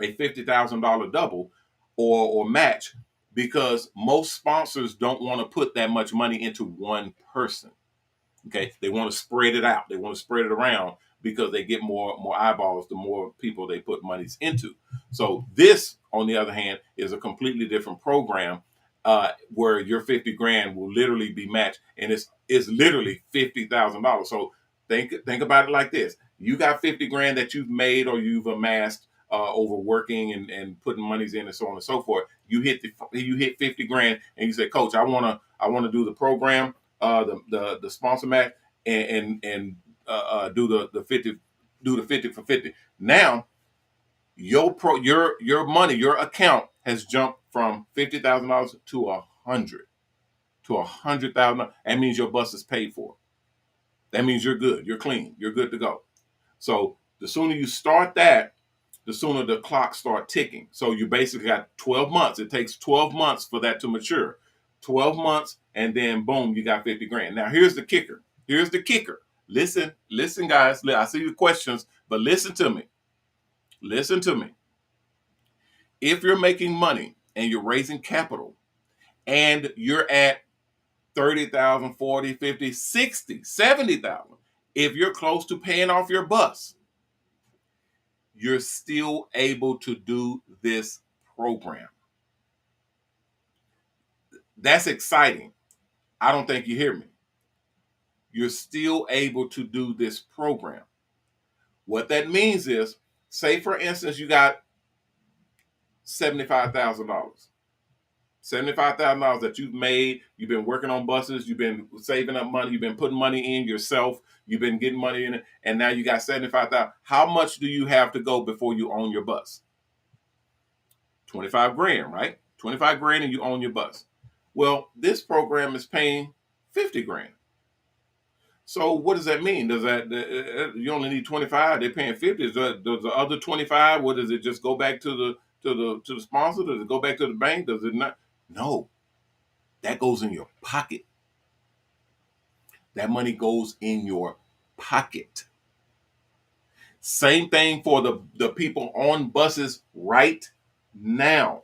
a $50,000 double or match, because most sponsors don't want to put that much money into one person. Okay, they want to spread it out. They want to spread it around because they get more eyeballs the more people they put monies into. So this, on the other hand, is a completely different program where your 50 grand will literally be matched, and it's literally $50,000. So think about it like this: you got 50 grand that you've made or you've amassed over working and putting monies in and so on and so forth. You hit 50 grand, and you say, Coach, I wanna do the program, the sponsor match, and do the 50 for 50. Now your money, your account has jumped from $50,000 to $100,000. That means your bus is paid for. That means you're good. You're clean. You're good to go. So the sooner you start that, the sooner the clock start ticking. So you basically got 12 months. It takes 12 months for that to mature. 12 months, and then boom, you got 50 grand. Now here's the kicker. Here's the kicker. Listen, guys. I see your questions, but listen to me. Listen to me. If you're making money and you're raising capital and you're at 30,000, 40, 50, 60, 70,000, if you're close to paying off your bus, you're still able to do this program. That's exciting. I don't think you hear me. You're still able to do this program. What that means is, say for instance, you got $75,000. $75,000 that you've made. You've been working on buses. You've been saving up money. You've been putting money in yourself. You've been getting money in it, and now you got 75,000. How much do you have to go before you own your bus? 25 grand, right? 25 grand, and you own your bus. Well, this program is paying 50 grand. So what does that mean? Does that you only need 25? They're paying 50. Does the other 25? What does it just go back to the sponsor? Does it go back to the bank? Does it not? No, that goes in your pocket. That money goes in your pocket. Same thing for the people on buses right now.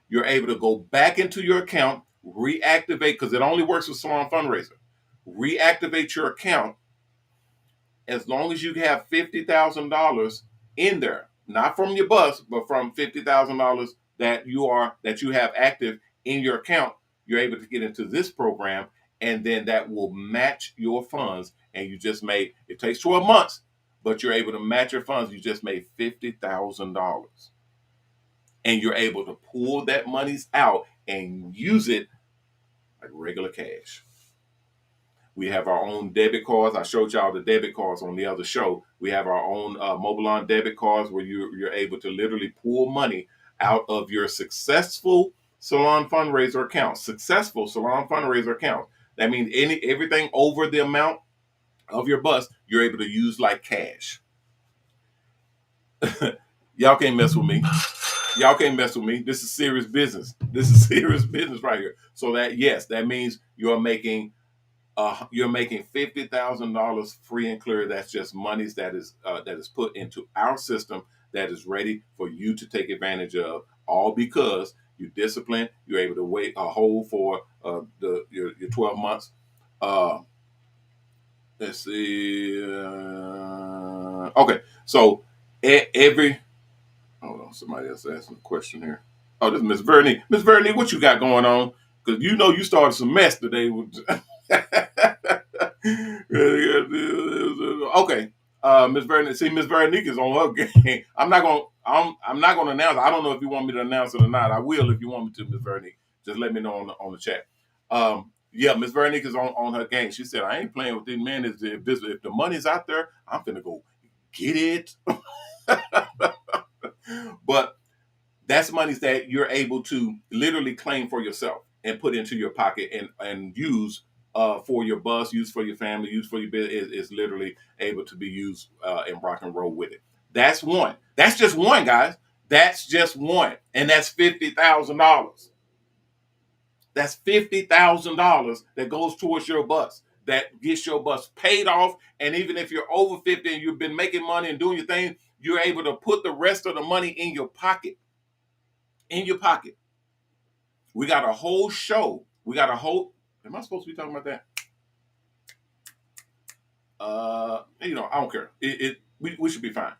You're able to go back into your account, reactivate, because it only works with Salon Fundraiser. Reactivate your account as long as you have $50,000 in there, not from your bus, but from $50,000 that you have active in your account. You're able to get into this program, and then that will match your funds. And you just made, it takes 12 months, but you're able to match your funds. You just made $50,000. And you're able to pull that monies out and use it like regular cash. We have our own debit cards. I showed y'all the debit cards on the other show. We have our own Mobile on debit cards where you're able to literally pull money out of your successful salon fundraiser account. Successful salon fundraiser account. That means everything over the amount of your bus, you're able to use like cash. Y'all can't mess with me. Y'all can't mess with me. This is serious business. This is serious business right here. So that, yes, that means you're making $50,000 free and clear. That's just monies that is put into our system that is ready for you to take advantage of. All because you discipline. You're able to wait a hold for your 12 months. Let's see. Okay, so every hold on, somebody else asking a question here. Oh, this is Miss Vernie. Miss Vernie, what you got going on? Because you know you started some mess today. Okay, Miss Vernique. See, Miss Vernique is on her game. I'm not gonna announce. I don't know if you want me to announce it or not. I will if you want me to, Miss Vernique. Just let me know on the chat. Yeah, Miss Vernique is on her game. She said, "I ain't playing with these men. If the money's out there, I'm finna go get it." But that's monies that you're able to literally claim for yourself and put into your pocket and use for your bus, use for your family, use for your business. Is literally able to be used and rock and roll with it. That's one. That's just one, guys. That's just one, and that's $50,000. That's $50,000 that goes towards your bus. That gets your bus paid off. And even if you're over 50 and you've been making money and doing your thing, you're able to put the rest of the money in your pocket. In your pocket. We got a whole show. We got a whole. Am I supposed to be talking about that? I don't care. We should be fine.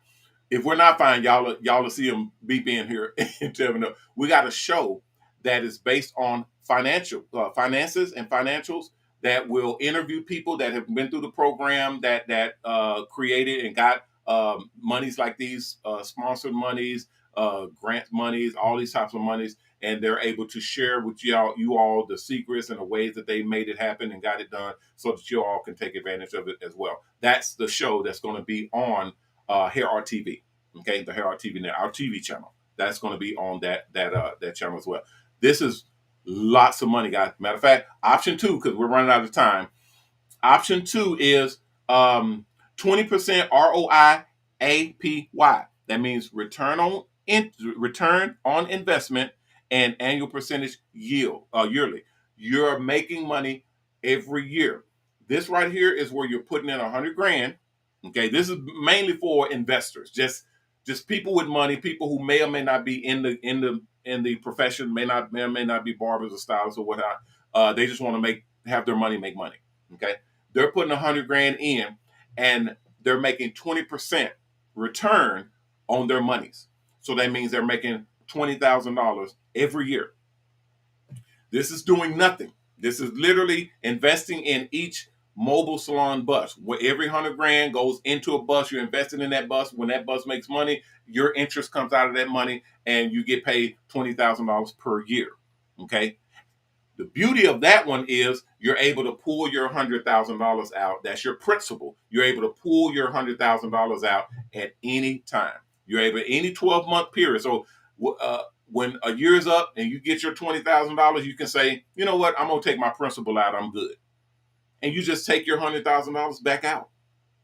If we're not fine, y'all will see them beep in here and tell me no. We got a show that is based on finances and financials that will interview people that have been through the program that created and got monies like these, sponsored monies, grant monies, all these types of monies, and they're able to share with you all the secrets and the ways that they made it happen and got it done, so that you all can take advantage of it as well. That's the show that's going to be on HairArt TV. Okay, the HairArt TV now, our TV channel. That's going to be on that channel as well. This is lots of money, guys. Matter of fact, option 2, because we're running out of time. Option 2 is 20% ROI APY. That means return on investment and annual percentage yield yearly. You're making money every year. This right here is where you're putting in 100 grand. Okay, this is mainly for investors, just people with money, people who may or may not be in the profession, may or may not be barbers or stylists or whatnot. They just want to have their money make money. Okay, they're putting 100 grand in, and they're making 20% return on their monies. So that means they're making $20,000 every year. This is doing nothing. This is literally investing in each mobile salon bus, where every 100 grand goes into a bus. You're investing in that bus. When that bus makes money, your interest comes out of that money, and you get paid $20,000 per year. Okay. The beauty of that one is you're able to pull your $100,000 out. That's your principal. You're able to pull your $100,000 out at any time. You're able any 12-month period. So when a year is up and you get your $20,000, you can say, you know what, I'm gonna take my principal out. I'm good. And you just take your $100,000 back out.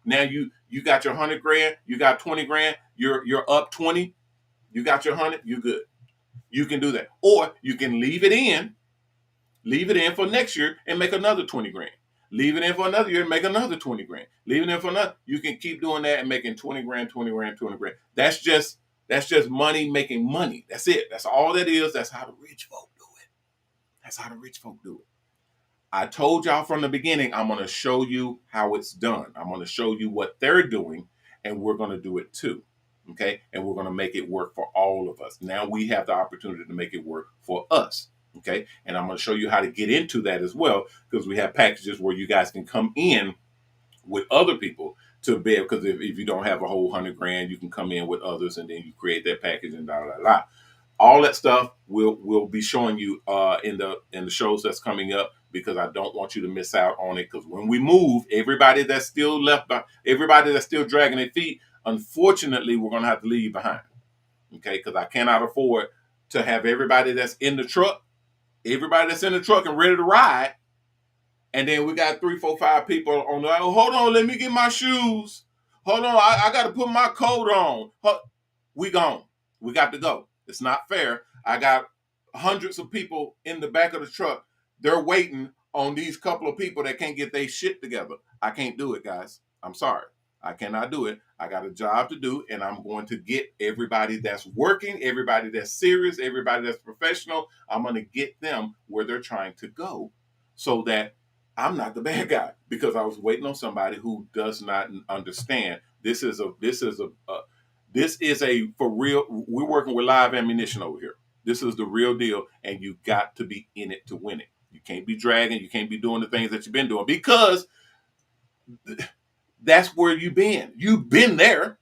Now you got your 100 grand, you got 20 grand, you're up 20, you got your 100, you're good. You can do that. Or you can leave it in for next year and make another 20 grand. Leave it in for another year and make another 20 grand. Leave it in for another. You can keep doing that and making 20 grand, 20 grand, 20 grand. That's just money making money. That's it. That's all that is. That's how the rich folk do it. That's how the rich folk do it. I told y'all from the beginning, I'm going to show you how it's done. I'm going to show you what they're doing, and we're going to do it too. Okay? And we're going to make it work for all of us. Now we have the opportunity to make it work for us. Okay? And I'm going to show you how to get into that as well, because we have packages where you guys can come in with other people to be able, because if you don't have a whole 100 grand, you can come in with others, and then you create that package and All that stuff we'll be showing you in the shows that's coming up, because I don't want you to miss out on it. Because when we move, everybody that's still everybody that's still dragging their feet, unfortunately, we're gonna have to leave behind. Okay, because I cannot afford to have everybody that's in the truck and ready to ride, and then we got 3, 4, 5 people on the, oh, hold on, let me get my shoes. Hold on, I got to put my coat on. We gone. We got to go. It's not fair. I got hundreds of people in the back of the truck. They're waiting on these couple of people that can't get their shit together. I can't do it, guys. I'm sorry. I cannot do it. I got a job to do, and I'm going to get everybody that's working, everybody that's serious, everybody that's professional. I'm going to get them where they're trying to go, so that I'm not the bad guy, because I was waiting on somebody who does not understand. This is a for real. We're working with live ammunition over here. This is the real deal, and you got to be in it to win it. You can't be dragging. You can't be doing the things that you've been doing, because that's where you've been. You've been there.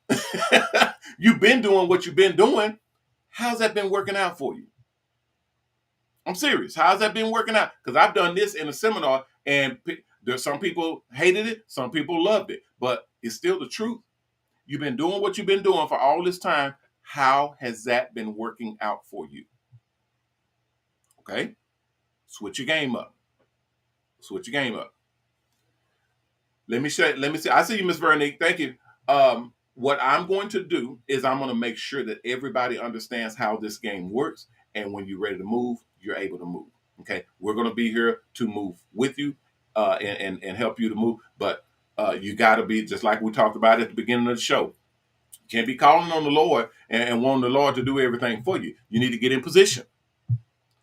You've been doing what you've been doing. How's that been working out for you? I'm serious. How's that been working out? Because I've done this in a seminar, and there's some people hated it, some people loved it, but it's still the truth. You've been doing what you've been doing for all this time. How has that been working out for you? Okay? Switch your game up. Switch your game up. Let me see. I see you, Miss Veronique. Thank you. What I'm going to do is I'm going to make sure that everybody understands how this game works. And when you're ready to move, you're able to move. Okay? We're going to be here to move with you and help you to move. But you got to be, just like we talked about at the beginning of the show. You can't be calling on the Lord and wanting the Lord to do everything for you. You need to get in position.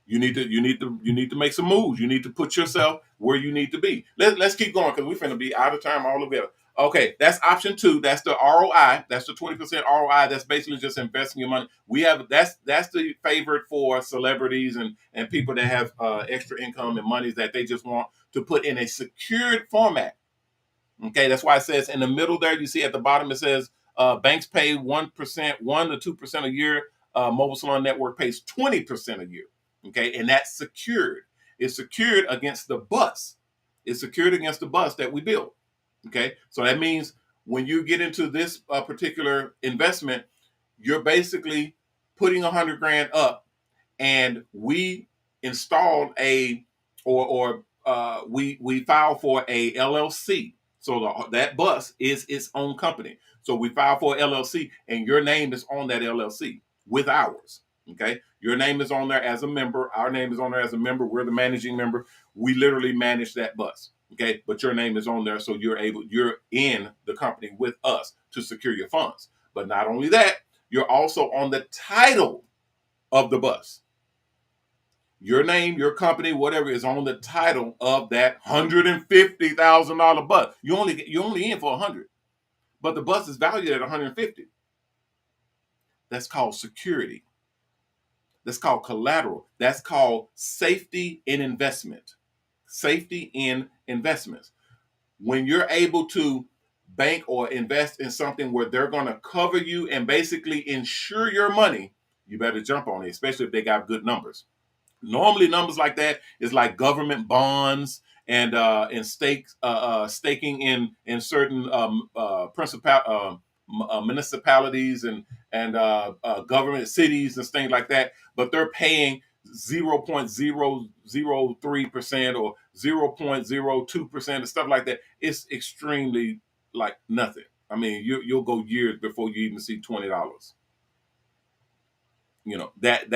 You need to make some moves. You need to put yourself where you need to be. Let's keep going, because we're finna be out of time all together. Okay, that's option 2. That's the ROI. That's the 20% ROI. That's basically just investing your money. That's the favorite for celebrities and people that have extra income and money that they just want to put in a secured format. Okay, that's why it says in the middle there, you see at the bottom, it says banks pay 1%, 1 to 2% a year. Mobile Salon Network pays 20% a year. Okay, and that's secured. It's secured against the bus. It's secured against the bus that we build. Okay, so that means when you get into this particular investment, you're basically putting $100,000 up, and we installed we file for a LLC. So that bus is its own company. So we file for LLC, and your name is on that LLC with ours. Okay, your name is on there as a member. Our name is on there as a member. We're the managing member. We literally manage that bus. Okay, but your name is on there, so you're in the company with us to secure your funds. But not only that, you're also on the title of the bus. Your name, your company, whatever is on the title of that $150,000 bus. You're only in for $100,000, but the bus is valued at $150,000. That's called security. That's called collateral. That's called safety in investment. Safety in investments. When you're able to bank or invest in something where they're going to cover you and basically insure your money, you better jump on it, especially if they got good numbers. Normally, numbers like that is like government bonds and staking in certain municipalities and government cities and things like that. But they're paying 0.003% or 0.02% and stuff like that. It's extremely like nothing. I mean, you'll go years before you even see $20. You know that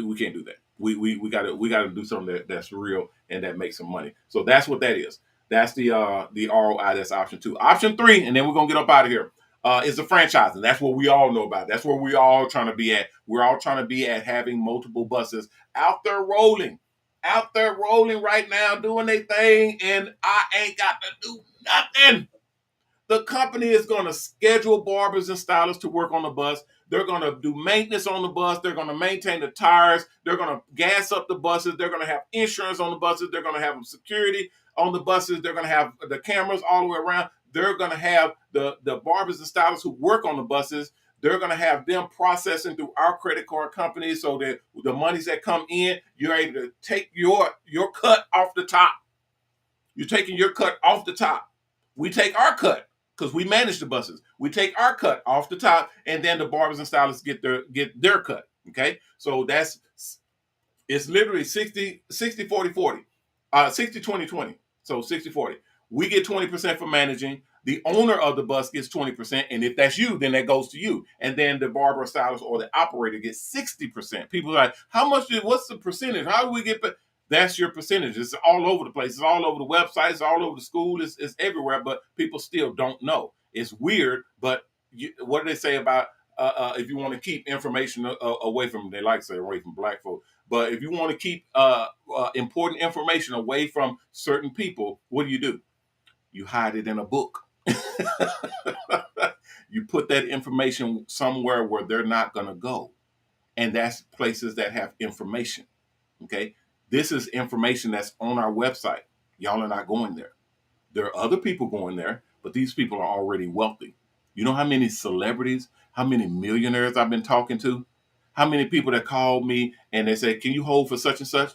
we can't do that. We gotta do something that's real and that makes some money. So that's what that is. That's the ROI. That's option 2. Option 3, and then we're gonna get up out of here. Is the franchising. That's what we all know about. That's where we all trying to be at. We're all trying to be at having multiple buses out there rolling right now, doing their thing, and I ain't got to do nothing. The company is going to schedule barbers and stylists to work on the bus. They're going to do maintenance on the bus. They're going to maintain the tires. They're going to gas up the buses. They're going to have insurance on the buses. They're going to have security on the buses. They're going to have the cameras all the way around. They're going to have the barbers and stylists who work on the buses. They're going to have them processing through our credit card company so that the monies that come in, you're able to take your cut off the top. You're taking your cut off the top. We take our cut because we manage the buses. We take our cut off the top, and then the barbers and stylists get their cut. Okay, so it's literally 60 40 40, 60 20 20. So 60 40. We get 20% for managing. The owner of the bus gets 20%, and if that's you, then that goes to you. And then the barber stylist or the operator gets 60%. People are like, how much? What's the percentage? How do we get? That's your percentage. It's all over the place. It's all over the websites. It's all over the school. It's everywhere, but people still don't know. It's weird, but what do they say about if you want to keep information away from? They like to say away from black folk. But if you want to keep important information away from certain people, what do? You hide it in a book. You put that information somewhere where they're not going to go. And that's places that have information. Okay. This is information that's on our website. Y'all are not going there. There are other people going there, but these people are already wealthy. You know how many celebrities, how many millionaires I've been talking to? How many people that call me and they say, can you hold for such and such?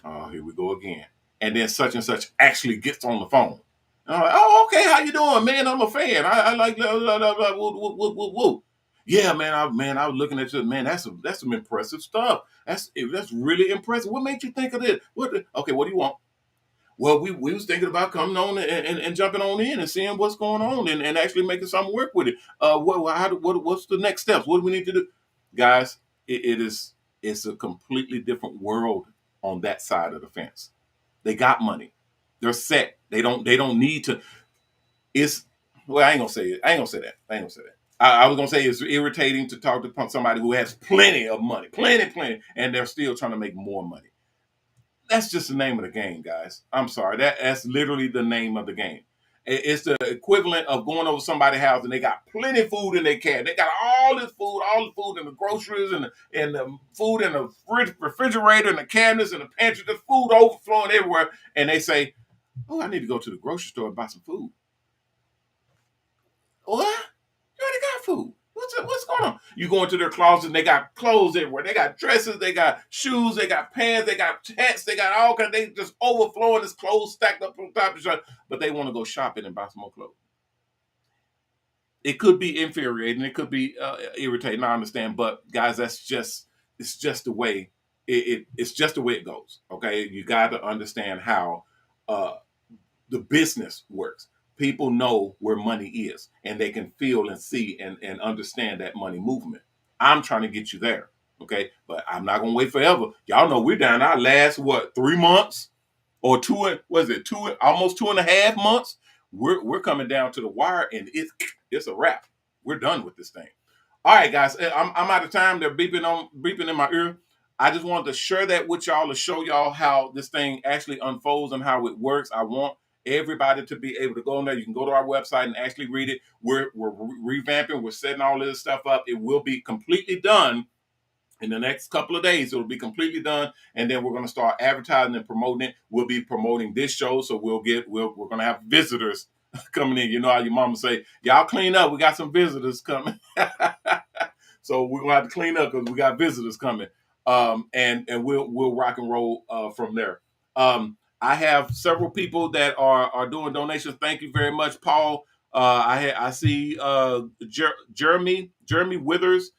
Oh, here we go again. And then such and such actually gets on the phone. And I'm like, oh, okay, how you doing, man? I'm a fan. I like blah, blah, blah, blah, woo, woo, woo, woo, woo. Yeah, man, I was looking at you, man. That's some impressive stuff. That's really impressive. What made you think of this? Okay, what do you want? Well, we was thinking about coming on and jumping on in and seeing what's going on and actually making something work with it. What's the next steps? What do we need to do, guys? It's a completely different world on that side of the fence. They got money. They're set. They don't need to. It's well, I ain't gonna say it. I ain't gonna say that. I was gonna say it's irritating to talk to somebody who has plenty of money, plenty, and they're still trying to make more money. That's just the name of the game, guys. I'm sorry. That's literally the name of the game. It's the equivalent of going over somebody's house and they got plenty of food in their cabinet. They got all the food in the groceries and the food in the refrigerator and the cabinets and the pantry. The food overflowing everywhere. And they say, oh, I need to go to the grocery store and buy some food. What? You already got food. What's going on? You go into their closet and they got clothes everywhere. They got dresses, they got shoes, they got pants, they got hats, they got all kinds. They just overflowing this clothes stacked up on top of each other. But they want to go shopping and buy some more clothes. It could be infuriating. It could be irritating. I understand, but guys, it's just the way it's just the way it goes. Okay, you got to understand how the business works. People know where money is and they can feel and see and understand that money movement. I'm trying to get you there. Okay. But I'm not going to wait forever. Y'all know we're down our last, 3 months or almost 2.5 months. We're coming down to the wire and it's a wrap. We're done with this thing. All right, guys, I'm out of time. They're beeping in my ear. I just wanted to share that with y'all to show y'all how this thing actually unfolds and how it works. I want everybody to be able to go in there. You can go to our website and actually read it. We're revamping. We're setting all this stuff up. It will be completely done in the next couple of days. It'll be completely done, and then we're going to start advertising and promoting it. We'll be promoting this show, so we're going to have visitors coming in. You know how your mama say, y'all clean up. We got some visitors coming. So we're going to have to clean up because we got visitors coming. And we'll rock and roll from there. I have several people that are doing donations. Thank you very much, Paul. I see Jeremy Withers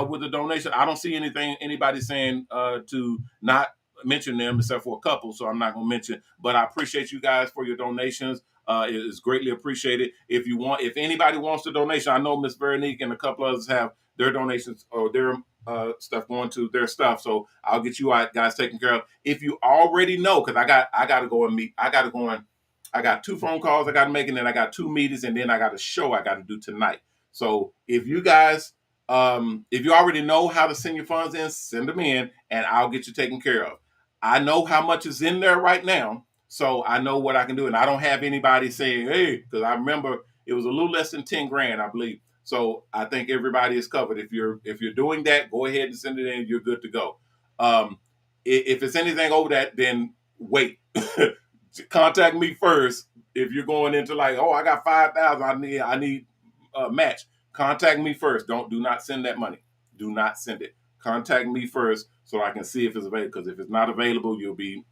with a donation. I don't see anybody saying to not mention them except for a couple, so I'm not going to mention. But I appreciate you guys for your donations. It is greatly appreciated. If anybody wants a donation, I know Miss Veronique and a couple others have their donations or their stuff going to their stuff. So I'll get you guys taken care of. If you already know, because I got to go and meet. I got 2 phone calls I got to make, and then I got 2 meetings, and then I got a show I got to do tonight. So if you guys, if you already know how to send your funds in, send them in, and I'll get you taken care of. I know how much is in there right now, so I know what I can do, and I don't have anybody saying, hey, because I remember it was a little less than 10 grand, I believe. So I think everybody is covered. If you're doing that, go ahead and send it in. You're good to go. If it's anything over that, then wait. Contact me first. If you're going into like, oh, I got 5,000, I need a match. contact me first. Do not send that money. Do not send it. Contact me first so I can see if it's available. Because if it's not available,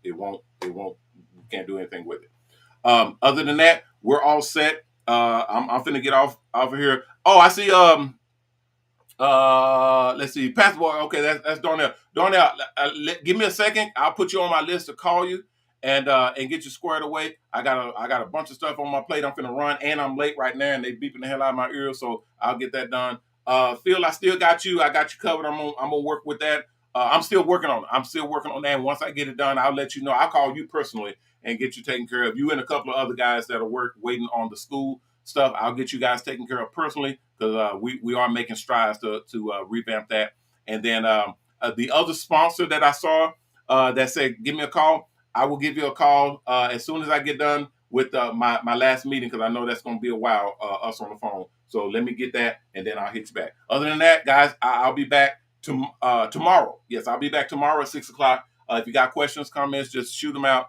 it won't. You can't do anything with it. Other than that, we're all set. I'm finna get off of here. Oh, I see. Let's see, passport. Okay, that's Darnell. Darnell, give me a second. I'll put you on my list to call you and get you squared away. I got a bunch of stuff on my plate. I'm finna run, and I'm late right now, and they beeping the hell out of my ears. So I'll get that done. Phil, I still got you. I got you covered. I'm gonna work with that. I'm still working on it. I'm still working on that. And once I get it done, I'll let you know. I'll call you personally and get you taken care of. You and a couple of other guys that are waiting on the school stuff. I'll get you guys taken care of personally because we are making strides to revamp that. And then the other sponsor that I saw that said, give me a call. I will give you a call as soon as I get done with my last meeting because I know that's going to be a while, us on the phone. So let me get that, and then I'll hit you back. Other than that, guys, I'll be back tomorrow. Yes, I'll be back tomorrow at 6 o'clock. If you got questions, comments, just shoot them out,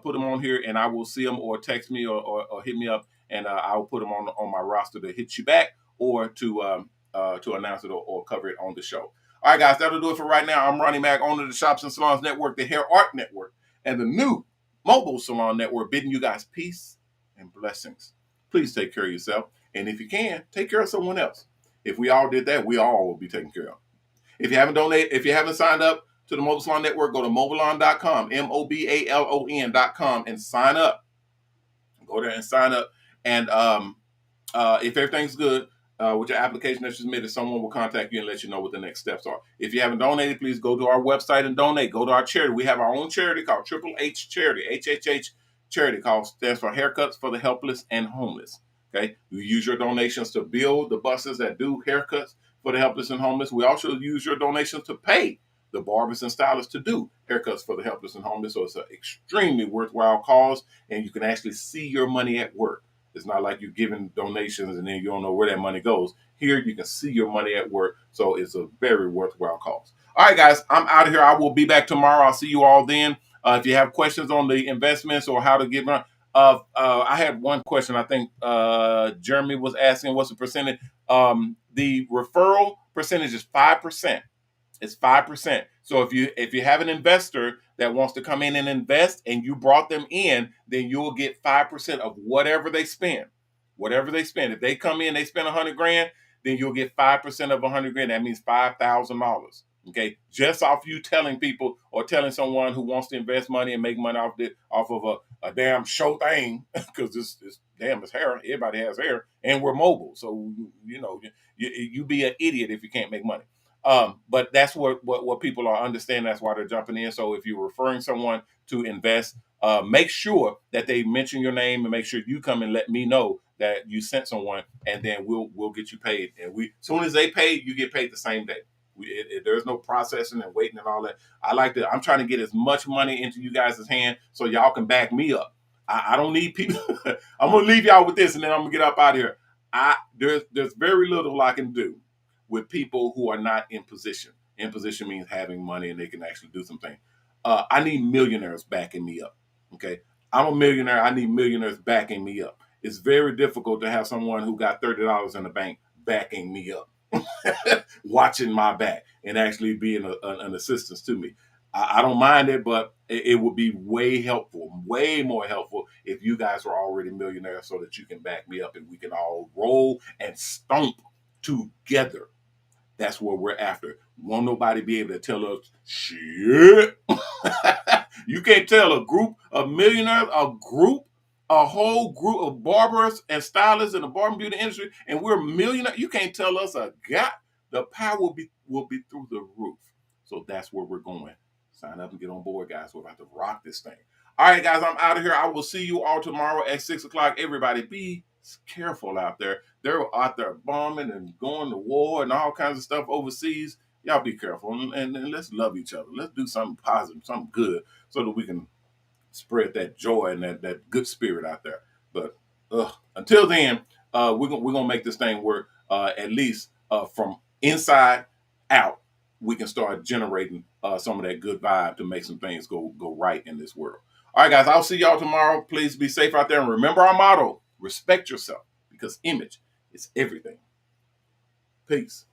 put them on here, and I will see them or text me or hit me up, and I'll put them on my roster to hit you back or to announce it or cover it on the show. All right, guys, that'll do it for right now. I'm Ronnie Mac, owner of the Shops and Salons Network, the Hair Art Network, and the new Mobile Salon Network, bidding you guys peace and blessings. Please take care of yourself, and if you can, take care of someone else. If we all did that, we all will be taken care of. If you haven't donated, if you haven't signed up to the Mobile Salon Network, go to mobalon.com, mobalon.com, and sign up. Go there and sign up. And if everything's good with your application that's submitted, someone will contact you and let you know what the next steps are. If you haven't donated, please go to our website and donate. Go to our charity. We have our own charity called Triple H Charity, HHH Charity, stands for Haircuts for the Helpless and Homeless. Okay, you use your donations to build the buses that do haircuts for the helpless and homeless. We also use your donations to pay the barbers and stylists to do haircuts for the helpless and homeless. So it's an extremely worthwhile cause, and you can actually see your money at work. It's not like you're giving donations and then you don't know where that money goes. Here, you can see your money at work. So it's a very worthwhile cause. All right, guys, I'm out of here. I will be back tomorrow. I'll see you all then. If you have questions on the investments or how to get money, I had one question. I think Jeremy was asking what's the percentage. The referral percentage is 5%. It's 5%. So if you have an investor that wants to come in and invest and you brought them in, then you'll get 5% of whatever they spend. Whatever they spend. If they come in, they spend $100,000, then you'll get 5% of $100,000. That means $5,000. Okay, just off you telling people or telling someone who wants to invest money and make money off of a damn show thing, because it's hair. Everybody has hair, and we're mobile, so you be an idiot if you can't make money. But that's what people are understanding. That's why they're jumping in. So if you're referring someone to invest, make sure that they mention your name and make sure you come and let me know that you sent someone, and then we'll get you paid. And as soon as they pay, you get paid the same day. There's no processing and waiting and all that. I'm trying to get as much money into you guys' hand so y'all can back me up. I don't need people. I'm gonna leave y'all with this, and then I'm gonna get up out of here. There's very little I can do with people who are not in position. In position means having money and they can actually do something. I need millionaires backing me up. Okay, I'm a millionaire. I need millionaires backing me up. It's very difficult to have someone who got $30 in the bank backing me up. Watching my back and actually being an assistance to me. I don't mind it, but it would be way more helpful if you guys are already millionaires so that you can back me up and we can all roll and stomp together. That's what we're after. Won't nobody be able to tell us shit. You can't tell a group of millionaires, a whole group of barbers and stylists in the Barber Beauty Industry, and we're millionaires. You can't tell us a god. The power will be through the roof. So that's where we're going. Sign up and get on board, guys. We're about to rock this thing. All right, guys, I'm out of here. I will see you all tomorrow at 6 o'clock. Everybody, be careful out there. They're out there bombing and going to war and all kinds of stuff overseas. Y'all be careful and let's love each other. Let's do something positive, something good, so that we can spread that joy and that good spirit out there. But until then, we're gonna make this thing work. At least from inside out, we can start generating some of that good vibe to make some things go right in this world. All right, guys, I'll see y'all tomorrow. Please be safe out there and remember our motto: respect yourself, because image is everything. Peace.